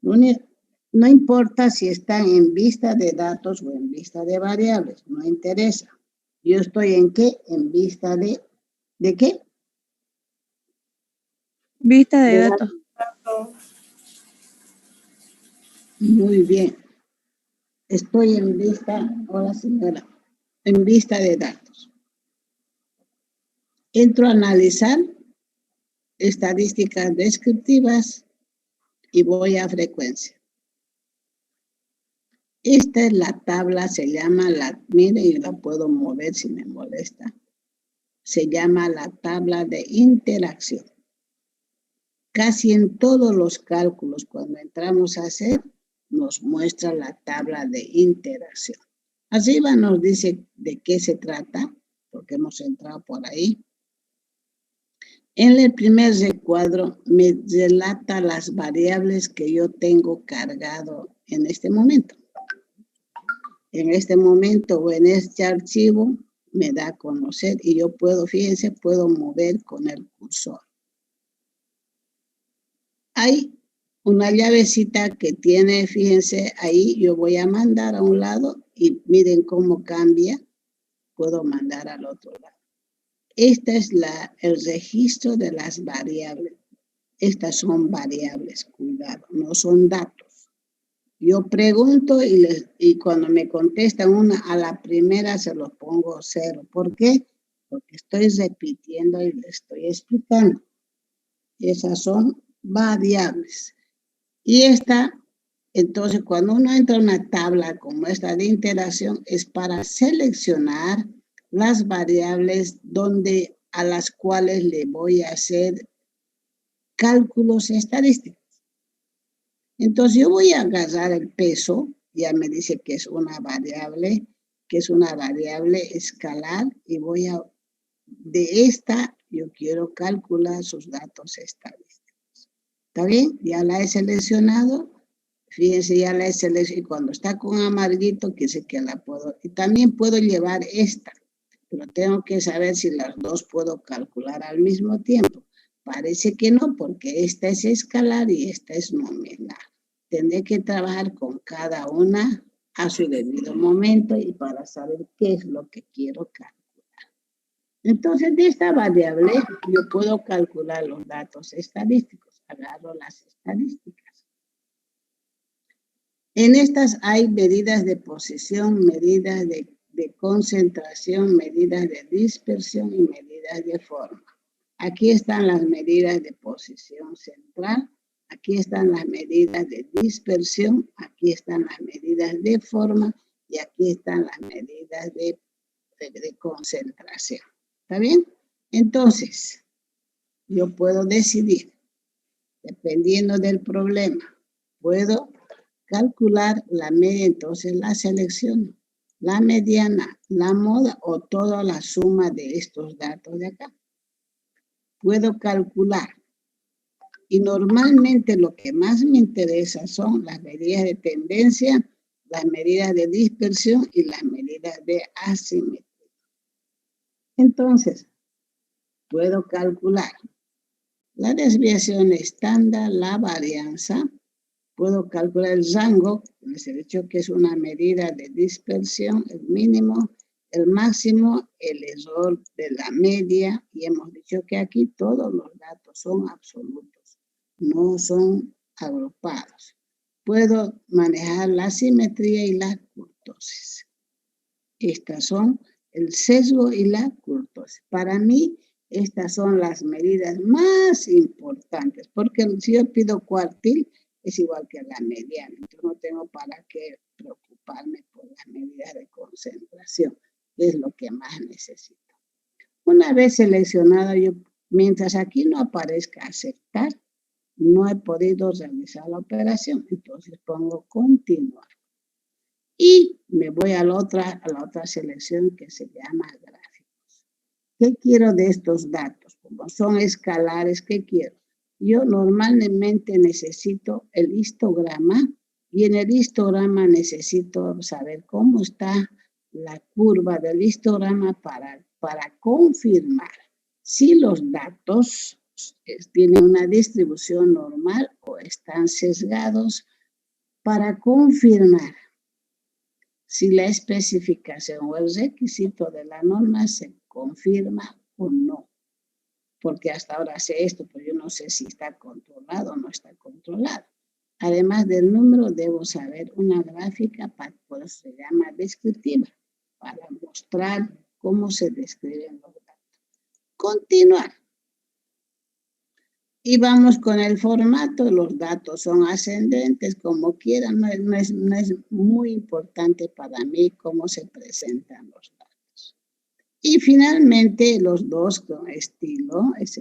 No importa si están en vista de datos o en vista de variables. No interesa. Yo estoy en qué? En vista de... ¿De qué? Vista de datos. Muy bien. Estoy en vista, hola señora, en vista de datos. Entro a analizar estadísticas descriptivas y voy a frecuencia. Esta es la tabla, se llama mire, yo la puedo mover si me molesta. Se llama la tabla de interacción. Casi en todos los cálculos, cuando entramos a hacer, nos muestra la tabla de interacción. Arriba nos dice de qué se trata, porque hemos entrado por ahí. En el primer recuadro me relata las variables que yo tengo cargado en este momento. En este momento o en este archivo me da a conocer y yo puedo, fíjense, puedo mover con el cursor. Hay una llavecita que tiene, fíjense, ahí yo voy a mandar a un lado y miren cómo cambia. Puedo mandar al otro lado. Este es el registro de las variables. Estas son variables, cuidado, no son datos. Yo pregunto y cuando me contestan una, a la primera se los pongo 0. ¿Por qué? Porque estoy repitiendo y les estoy explicando. Esas son variables. Y entonces cuando uno entra a una tabla como esta de interacción, es para seleccionar las variables a las cuales le voy a hacer cálculos estadísticos. Entonces yo voy a agarrar el peso, ya me dice que es una variable escalar, y de esta yo quiero calcular sus datos estadísticos. ¿Está bien? Ya la he seleccionado. Fíjense, ya la he seleccionado. Y cuando está con amarillito, quiere decir que la puedo. Y también puedo llevar esta. Pero tengo que saber si las dos puedo calcular al mismo tiempo. Parece que no, porque esta es escalar y esta es nominal. Tendré que trabajar con cada una a su debido momento y para saber qué es lo que quiero calcular. Entonces, de esta variable, yo puedo calcular los datos estadísticos. Agarro las estadísticas. En estas hay medidas de posición, medidas de concentración, medidas de dispersión y medidas de forma. Aquí están las medidas de posición central. Aquí están las medidas de dispersión, aquí están las medidas de forma y aquí están las medidas de concentración. ¿Está bien? Entonces, yo puedo decidir, dependiendo del problema, puedo calcular la media, entonces la selecciono, la mediana, la moda o toda la suma de estos datos de acá. Puedo calcular. Y normalmente lo que más me interesa son las medidas de tendencia las medidas de dispersión y las medidas de asimetría. Entonces, puedo calcular la desviación estándar, la varianza, puedo calcular el rango, les he dicho que es una medida de dispersión, el mínimo, el máximo, el error de la media, y hemos dicho que aquí todos los datos son absolutos, no son agrupados. Puedo manejar la simetría y la kurtosis. Estas son el sesgo y la kurtosis. Para mí, estas son las medidas más importantes, porque si yo pido cuartil, es igual que la mediana. Entonces no tengo para qué preocuparme por las medidas de concentración, que es lo que más necesito. Una vez seleccionado, yo, mientras aquí no aparezca aceptar, no he podido realizar la operación. Entonces pongo continuar. Y me voy a la otra selección que se llama gráficos. ¿Qué quiero de estos datos? Como son escalares, ¿qué quiero? Yo normalmente necesito el histograma y en el histograma necesito saber cómo está la curva del histograma para confirmar si los datos tienen una distribución normal o están sesgados, para confirmar si la especificación o el requisito de la norma se confirma o no. Porque hasta ahora sé esto, pero yo no sé si está controlado o no está controlado. Además del número, debo saber una gráfica, por eso se llama descriptiva, para mostrar cómo se describen los datos. Continuar. Y vamos con el formato. Los datos son ascendentes, como quieran. No es muy importante para mí cómo se presentan los datos. Y finalmente, los dos con estilo. Es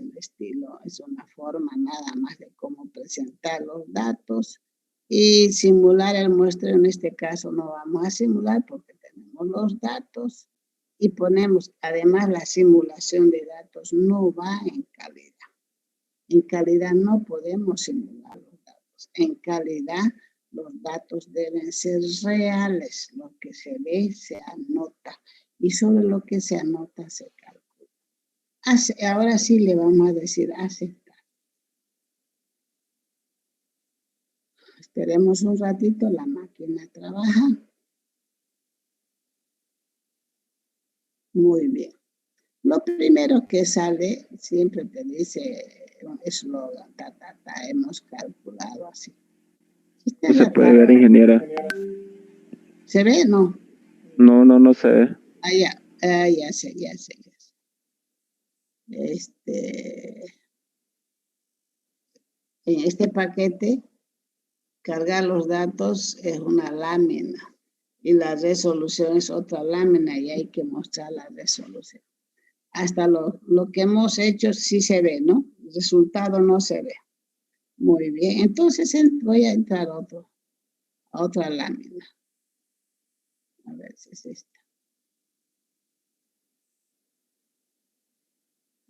una forma nada más de cómo presentar los datos. Y simular el muestreo, en este caso no vamos a simular porque tenemos los datos. Y ponemos, además, la simulación de datos no va en calidad. En calidad no podemos simular los datos. En calidad los datos deben ser reales. Lo que se ve se anota y sobre lo que se anota se calcula. Ahora sí le vamos a decir aceptar. Esperemos un ratito, la máquina trabaja. Muy bien. Lo primero que sale siempre te dice un eslogan, hemos calculado así. No se puede ver, ingeniera. ¿Se ve? No. No se ve. Ya sé. En este paquete, cargar los datos es una lámina y la resolución es otra lámina y hay que mostrar la resolución. Hasta lo que hemos hecho sí se ve, ¿no? El resultado no se ve. Muy bien, entonces voy a entrar a otra lámina. A ver si es esta.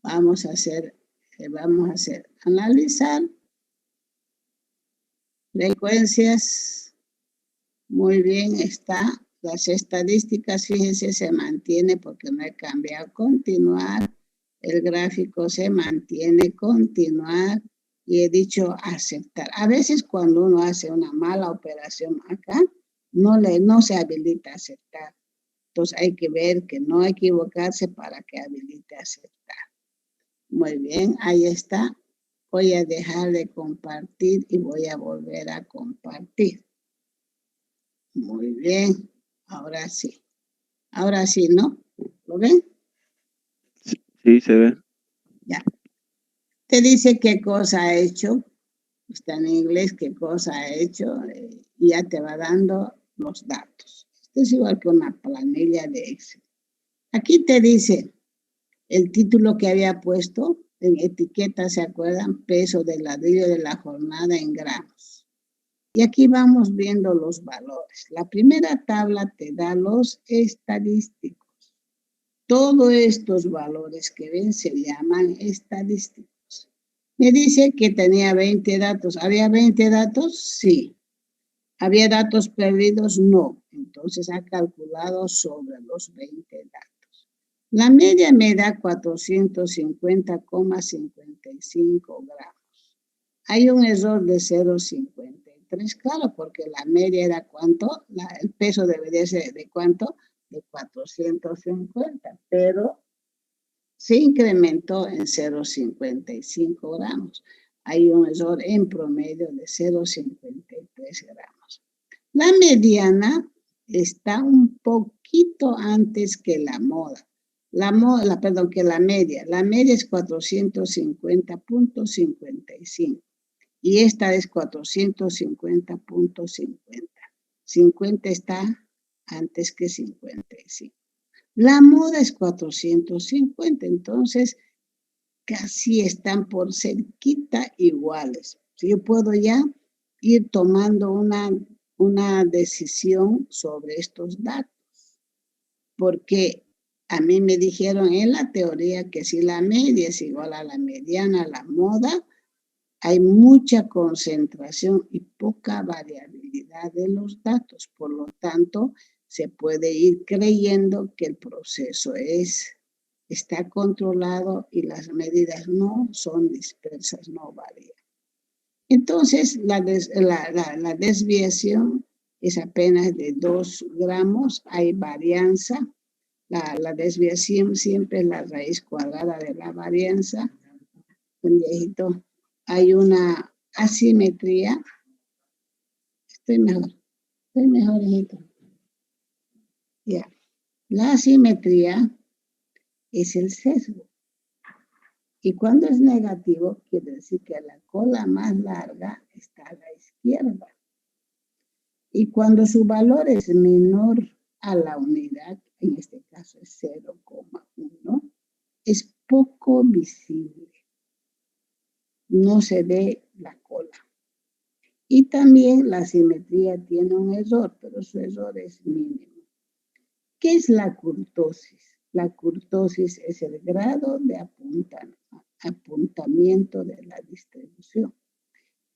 Vamos a hacer analizar frecuencias. Muy bien, está. Las estadísticas, fíjense, se mantiene porque no he cambiado. Continuar. El gráfico se mantiene. Continuar. Y he dicho aceptar. A veces cuando uno hace una mala operación acá, no se habilita aceptar. Entonces hay que ver que no equivocarse para que habilite aceptar. Muy bien, ahí está. Voy a dejar de compartir y voy a volver a compartir. Muy bien. Ahora sí. Ahora sí, ¿no? ¿Lo ven? Sí, se ve. Ya. Te dice qué cosa ha hecho. Está en inglés, qué cosa ha hecho. Y ya te va dando los datos. Esto es igual que una planilla de Excel. Aquí te dice el título que había puesto en etiqueta, ¿se acuerdan? Peso del ladrillo de la jornada en gramos. Y aquí vamos viendo los valores. La primera tabla te da los estadísticos. Todos estos valores que ven se llaman estadísticos. Me dice que tenía 20 datos. ¿Había 20 datos? Sí. ¿Había datos perdidos? No. Entonces ha calculado sobre los 20 datos. La media me da 450,55 gramos. Hay un error de 0,53. Claro, porque la media era ¿cuánto? El peso debería ser ¿de cuánto? De 450, pero se incrementó en 0,55 gramos. Hay un error en promedio de 0,53 gramos. La mediana está un poquito antes que la moda. Que la media. La media es 450,55 y esta es 450,50. 50 está antes que 55. La moda es 450, entonces casi están por cerquita iguales. Yo puedo ya ir tomando una decisión sobre estos datos, porque a mí me dijeron en la teoría que si la media es igual a la mediana, la moda, hay mucha concentración y poca variabilidad de los datos. Por lo tanto, se puede ir creyendo que el proceso está controlado y las medidas no son dispersas, no varían. Entonces, la desviación es apenas de 2 gramos. Hay varianza. La desviación siempre es la raíz cuadrada de la varianza. Viejito. Hay una asimetría. Estoy mejor, hijito. Ya. La asimetría es el sesgo. Y cuando es negativo, quiere decir que la cola más larga está a la izquierda. Y cuando su valor es menor a la unidad, en este caso es 0,1, es poco visible. No se ve la cola. Y también la simetría tiene un error, pero su error es mínimo. ¿Qué es la kurtosis? La kurtosis es el grado de apuntamiento de la distribución.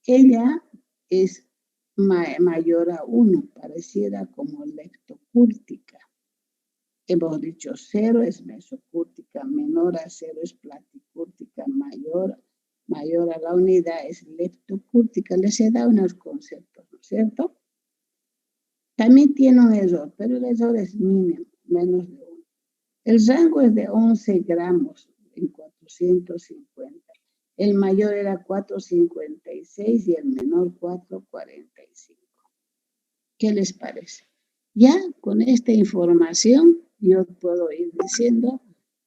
Ella es mayor a 1, pareciera como leptocúrtica. Hemos dicho 0 es mesocúrtica, menor a 0 es platicúrtica, mayor a la unidad es leptocúrtica. Les he dado unos conceptos, ¿no es cierto? También tiene un error, pero el error es mínimo, menos de 1. El rango es de 11 gramos en 450. El mayor era 4,56 y el menor 4,45. ¿Qué les parece? Ya con esta información yo puedo ir diciendo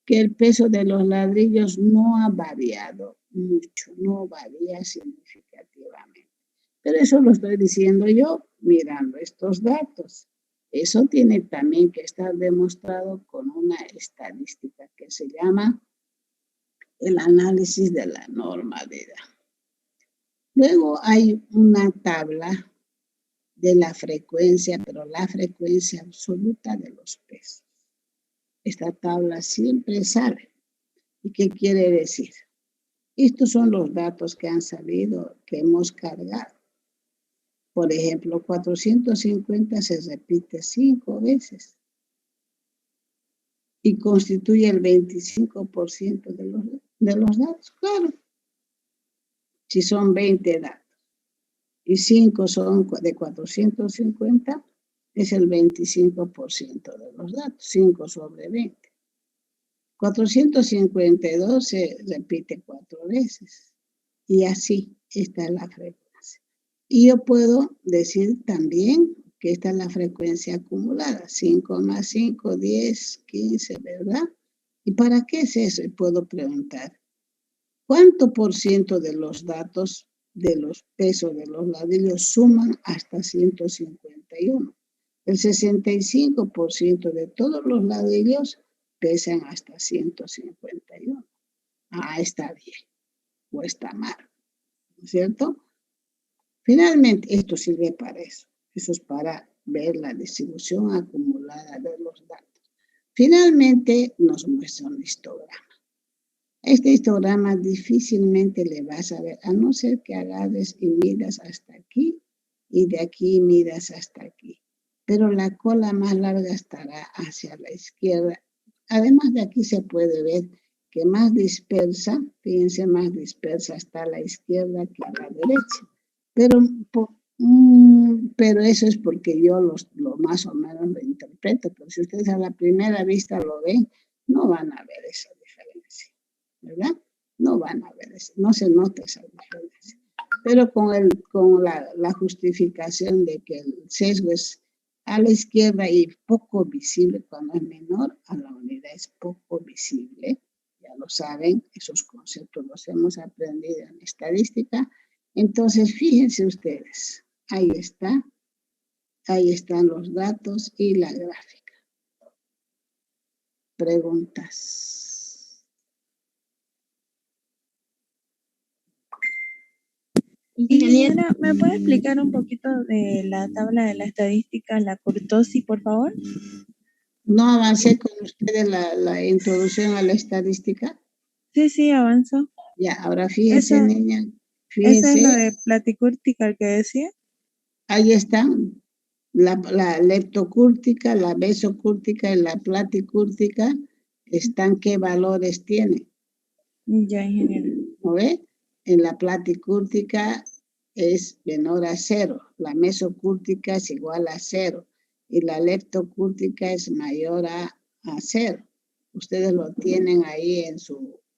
que el peso de los ladrillos no ha variado mucho, no varía significativamente. Pero eso lo estoy diciendo yo mirando estos datos. Eso tiene también que estar demostrado con una estadística que se llama el análisis de la normalidad. Luego hay una tabla de la frecuencia, pero la frecuencia absoluta de los pesos. Esta tabla siempre sale. ¿Y qué quiere decir? Estos son los datos que han salido, que hemos cargado. Por ejemplo, 450 se repite 5 veces y constituye el 25% de los datos. Claro, si son 20 datos y 5 son de 450, es el 25% de los datos, 5 sobre 20. 452 se repite 4 veces y así está la frecuencia. Y yo puedo decir también que esta es la frecuencia acumulada, 5 más 5, 10, 15, ¿verdad? ¿Y para qué es eso? Y puedo preguntar, ¿cuánto por ciento de los datos de los pesos de los ladrillos suman hasta 151? El 65% de todos los ladrillos pesan hasta 151. Ah, está bien o está mal, ¿no es cierto? Finalmente, esto sirve para eso. Eso es para ver la distribución acumulada de los datos. Finalmente, nos muestra un histograma. Este histograma difícilmente le vas a ver, a no ser que agarres y miras hasta aquí y de aquí miras hasta aquí. Pero la cola más larga estará hacia la izquierda. Además de aquí se puede ver que más dispersa, fíjense, más dispersa está a la izquierda que a la derecha. Pero eso es porque yo lo más o menos lo interpreto. Pero si ustedes a la primera vista lo ven, no van a ver esa diferencia, ¿verdad? No van a ver eso, no se nota esa diferencia. Pero con la justificación de que el sesgo es a la izquierda y poco visible cuando es menor, a la unidad es poco visible. Ya lo saben, esos conceptos los hemos aprendido en estadística. Entonces, fíjense ustedes, ahí está. Ahí están los datos y la gráfica. Preguntas. Ingeniera, ¿me puede explicar un poquito de la tabla de la estadística, la kurtosis, por favor? ¿No avancé con ustedes la introducción a la estadística? Sí, avanzó. Ya, ahora fíjense, niña. ¿Esa es Fíjense. lo de platicúrtica que decía? Ahí están. La leptocúrtica, la mesocúrtica y la platicúrtica están, ¿qué valores tienen? Ya, ingeniero. ¿No ve? En la platicúrtica es menor a 0, la mesocúrtica es igual a 0 y la leptocúrtica es mayor a 0. Ustedes lo tienen ahí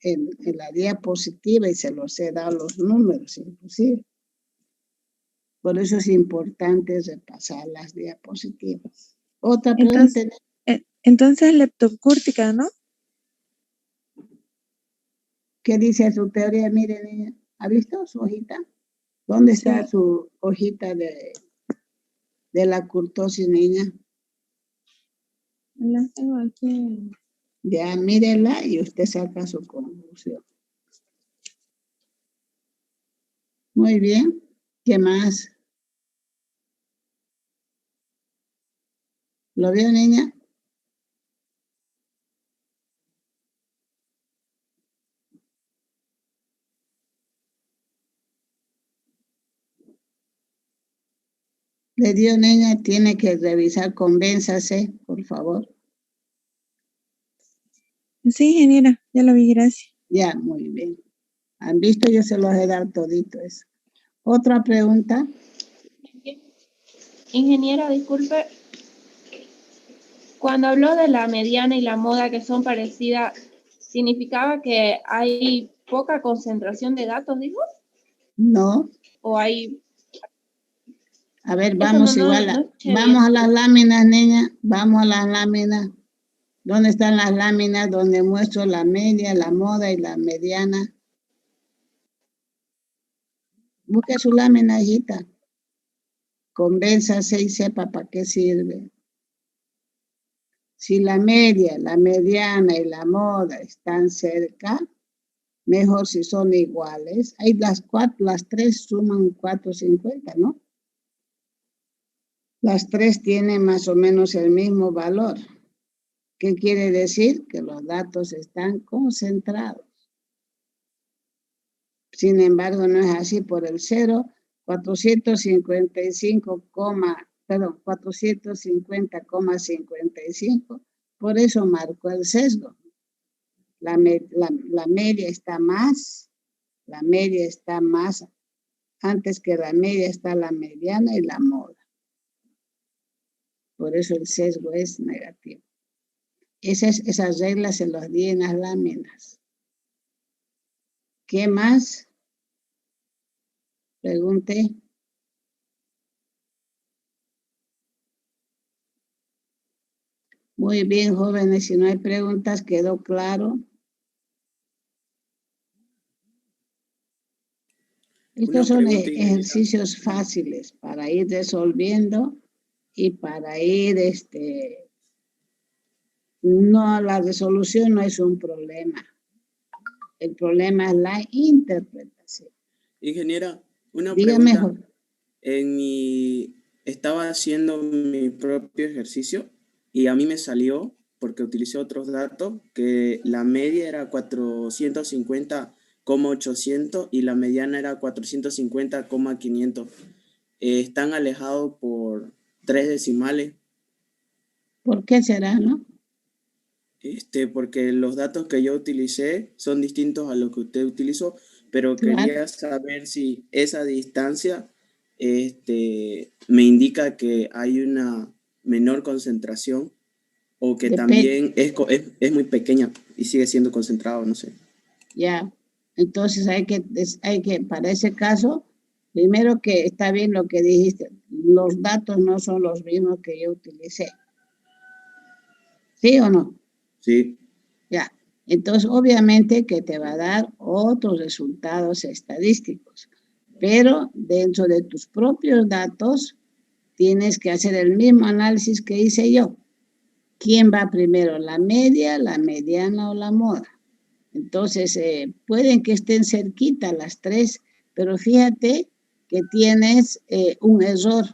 en la diapositiva y se los he dado los números inclusive. Por eso es importante repasar las diapositivas. Otra pregunta. Entonces leptocúrtica, ¿no? ¿Qué dice su teoría? Mire, niña, ¿ha visto su hojita? ¿Dónde está su hojita de la kurtosis, niña? La tengo aquí. Ya, mírela y usted saca su conclusión. Muy bien. ¿Qué más? ¿Lo vio, niña? Le dio, niña, tiene que revisar, convénzase, por favor. Sí, ingeniera, ya lo vi, gracias. Ya, muy bien. ¿Han visto? Yo se los he dado todito eso. ¿Otra pregunta? Ingeniera, disculpe. Cuando habló de la mediana y la moda que son parecidas, ¿significaba que hay poca concentración de datos, dijo? No. ¿O hay...? A ver, vamos vamos a las láminas, niña. Vamos a las láminas. ¿Dónde están las láminas donde muestro la media, la moda y la mediana? Busque su lámina, hijita. Convénzase y sepa para qué sirve. Si la media, la mediana y la moda están cerca, mejor si son iguales. Ahí las tres suman 450, ¿no? Las tres tienen más o menos el mismo valor. ¿Qué quiere decir? Que los datos están concentrados. Sin embargo, no es así por el 0, 450,55. Por eso marcó el sesgo. La media está más. La media está más. Antes que la media está la mediana y la moda. Por eso el sesgo es negativo. Esas reglas se las di en las láminas. ¿Qué más? Pregunte. Muy bien, jóvenes. Si no hay preguntas, ¿quedó claro? Estos son ejercicios fáciles para ir resolviendo y para ir, no, la resolución no es un problema. El problema es la interpretación. Ingeniera, una Dígame, pregunta. Estaba haciendo mi propio ejercicio y a mí me salió, porque utilicé otros datos, que la media era 450,800 y la mediana era 450,500. están alejados por 3 decimales. ¿Por qué será, no? Porque los datos que yo utilicé son distintos a los que usted utilizó, pero Claro. quería saber si esa distancia me indica que hay una menor concentración o que también es muy pequeña y sigue siendo concentrado, no sé. Ya, entonces hay que, para ese caso, primero que está bien lo que dijiste, los datos no son los mismos que yo utilicé. ¿Sí o no? Sí. Ya, entonces obviamente que te va a dar otros resultados estadísticos, pero dentro de tus propios datos tienes que hacer el mismo análisis que hice yo. ¿Quién va primero, la media, la mediana o la moda? Entonces, pueden que estén cerquita las tres, pero fíjate que tienes un error.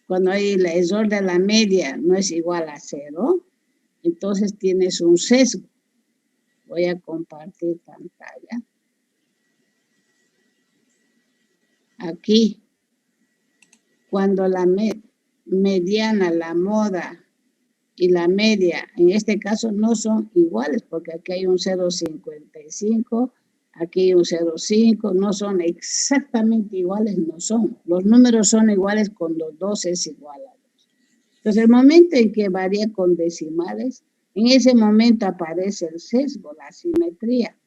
Cuando hay el error de la media no es igual a 0, entonces tienes un sesgo. Voy a compartir pantalla. Aquí, cuando la mediana, la moda y la media, en este caso no son iguales, porque aquí hay un 0,55, aquí hay un 0,5, no son exactamente iguales, no son. Los números son iguales cuando 2 es igual a 2. Entonces, el momento en que varía con decimales, en ese momento aparece el sesgo, la asimetría.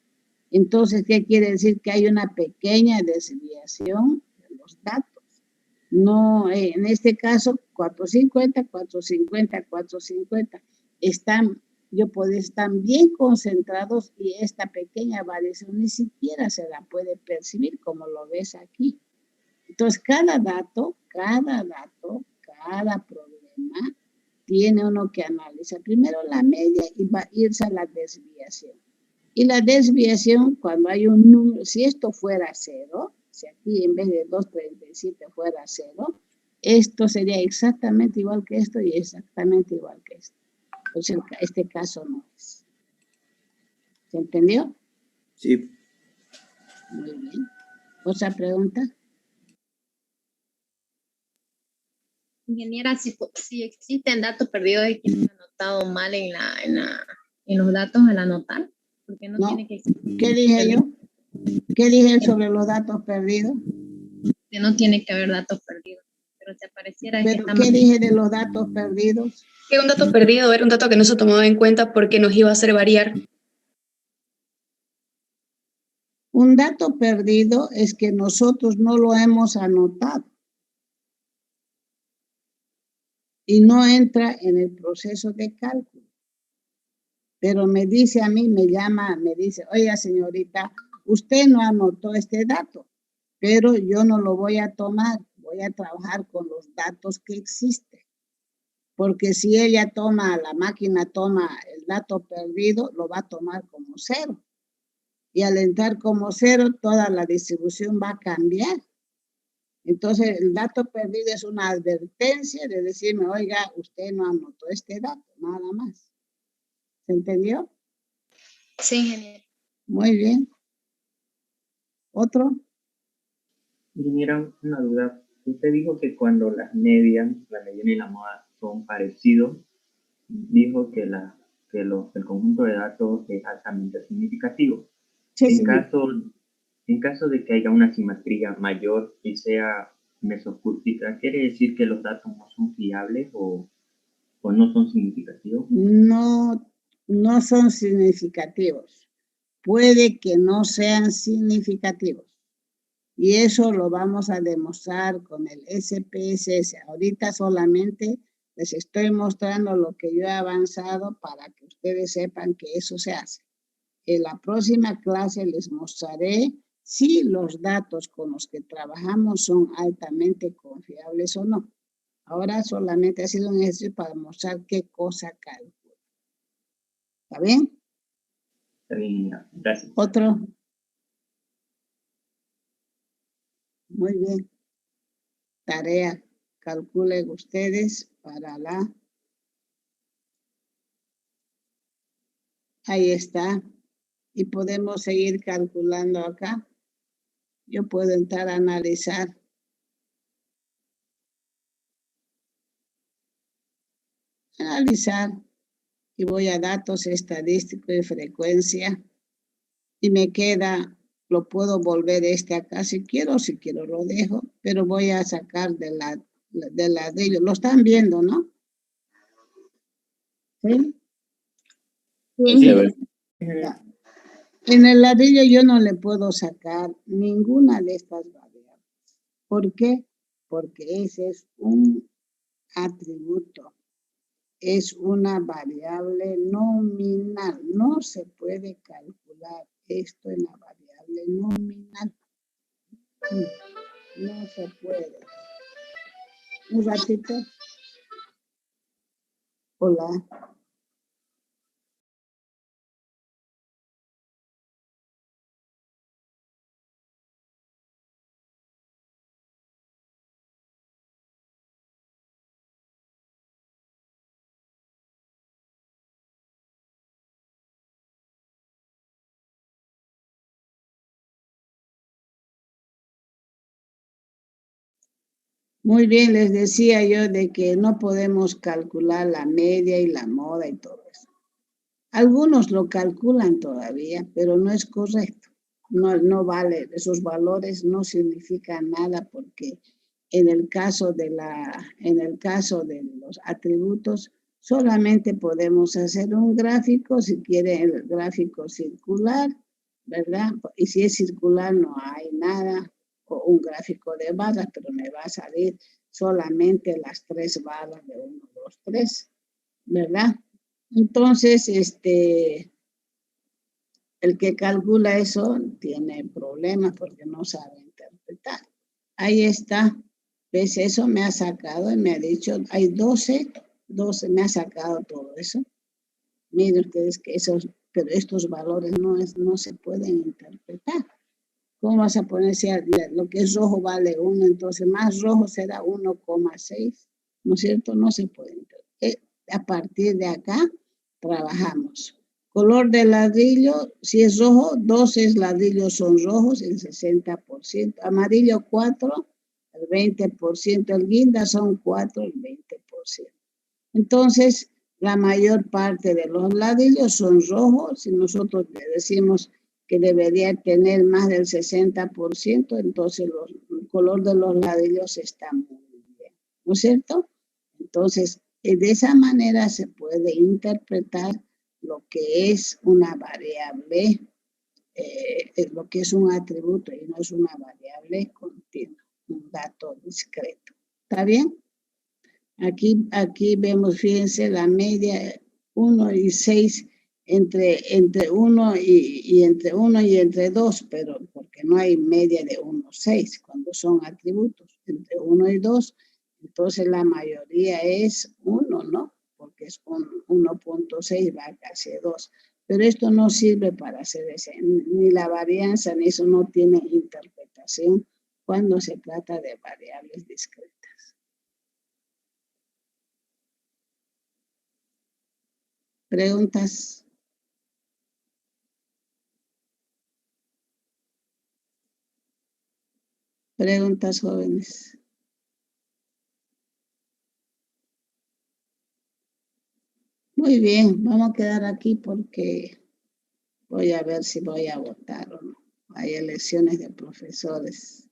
Entonces, ¿qué quiere decir? Que hay una pequeña desviación de los datos. No, en este caso, 450, 450, 450, están bien concentrados y esta pequeña variación ni siquiera se la puede percibir como lo ves aquí. Entonces, cada problema tiene uno que analizar. Primero la media y va a irse a la desviación. Y la desviación, cuando hay un número, si esto fuera 0, si aquí en vez de 237 fuera 0, esto sería exactamente igual que esto y exactamente igual que esto. Entonces, este caso no es. ¿Se entendió? Sí. Muy bien. ¿Otra pregunta? Ingeniera, si existen datos perdidos y que han anotado mal en los datos al anotar, porque no tiene que existir. ¿Qué dije yo? ¿Qué dije sobre los datos perdidos? Que no tiene que haber datos perdidos, pero si apareciera... ¿Pero qué dije de los datos perdidos? Que un dato perdido era un dato que no se tomaba en cuenta porque nos iba a hacer variar. Un dato perdido es que nosotros no lo hemos anotado y no entra en el proceso de cálculo. Pero me dice a mí, me dice, oiga señorita, usted no anotó este dato, pero yo no lo voy a tomar, voy a trabajar con los datos que existen. Porque si la máquina toma el dato perdido, lo va a tomar como 0. Y al entrar como 0, toda la distribución va a cambiar. Entonces, el dato perdido es una advertencia de decirme, oiga, usted no anotó este dato, nada más. ¿Se entendió? Sí, ingeniero. Muy bien. ¿Otro? Ingeniera, una duda. Usted dijo que cuando las medias, la mediana y la moda son parecidos, dijo que el conjunto de datos es altamente significativo. Sí, En caso de que haya una simetría mayor y sea mesocúrtica, ¿quiere decir que los datos no son fiables o no son significativos? No son significativos. Puede que no sean significativos. Y eso lo vamos a demostrar con el SPSS. Ahorita solamente les estoy mostrando lo que yo he avanzado para que ustedes sepan que eso se hace. En la próxima clase les mostraré si los datos con los que trabajamos son altamente confiables o no. Ahora solamente ha sido un ejercicio para mostrar qué cosa calcula. ¿Está bien? Está bien, gracias. Otro. Muy bien. Tarea. Calculen ustedes para la... Ahí está. Y podemos seguir calculando acá. Yo puedo entrar a analizar. finalizar y voy a datos estadísticos y frecuencia y me queda, lo puedo volver acá si quiero lo dejo, pero voy a sacar del ladrillo. Lo están viendo, ¿no? ¿Sí? Ya. En el ladrillo yo no le puedo sacar ninguna de estas variables. ¿Por qué? Porque ese es un atributo. Es una variable nominal. No se puede calcular esto en la variable nominal. No se puede. Un ratito. Hola. Muy bien, les decía yo de que no podemos calcular la media y la moda y todo eso. Algunos lo calculan todavía, pero no es correcto. No vale, esos valores no significan nada porque en el caso de los atributos solamente podemos hacer un gráfico, si quiere el gráfico circular, ¿verdad? Y si es circular no hay nada, o un gráfico de barras, pero me va a salir solamente las 3 barras de 1, 2, 3, ¿verdad? Entonces, el que calcula eso tiene problemas porque no sabe interpretar. Ahí está. ¿Ves? Eso me ha sacado y me ha dicho, hay 12, me ha sacado todo eso. Miren ustedes que pero estos valores no se pueden interpretar. ¿Cómo vas a poner si lo que es rojo vale 1, entonces más rojo será 1,6? ¿No es cierto? No se puede interpretar. A partir de acá trabajamos. Color de ladrillo, si es rojo, 12 ladrillos son rojos, el 60%. Amarillo 4, el 20%. El guinda son 4, el 20%. Entonces, la mayor parte de los ladrillos son rojos. Si nosotros le decimos que debería tener más del 60%, entonces el color de los ladrillos está muy bien, ¿no es cierto? Entonces, de esa manera se puede interpretar lo que es una variable, lo que es un atributo y no es una variable continua, un dato discreto. ¿Está bien? Aquí vemos, fíjense, la media 1 y 6 entre 1 y entre 2, pero porque no hay media de 1, 6, cuando son atributos, entre 1 y 2, entonces la mayoría es 1, ¿no? Porque es 1.6 va casi 2. Pero esto no sirve para hacer ni la varianza, ni eso no tiene interpretación cuando se trata de variables discretas. ¿Preguntas? Preguntas, jóvenes. Muy bien, vamos a quedar aquí porque voy a ver si voy a votar o no. Hay elecciones de profesores.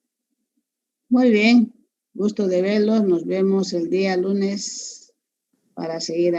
Muy bien, gusto de verlos. Nos vemos el día lunes para seguir hablando.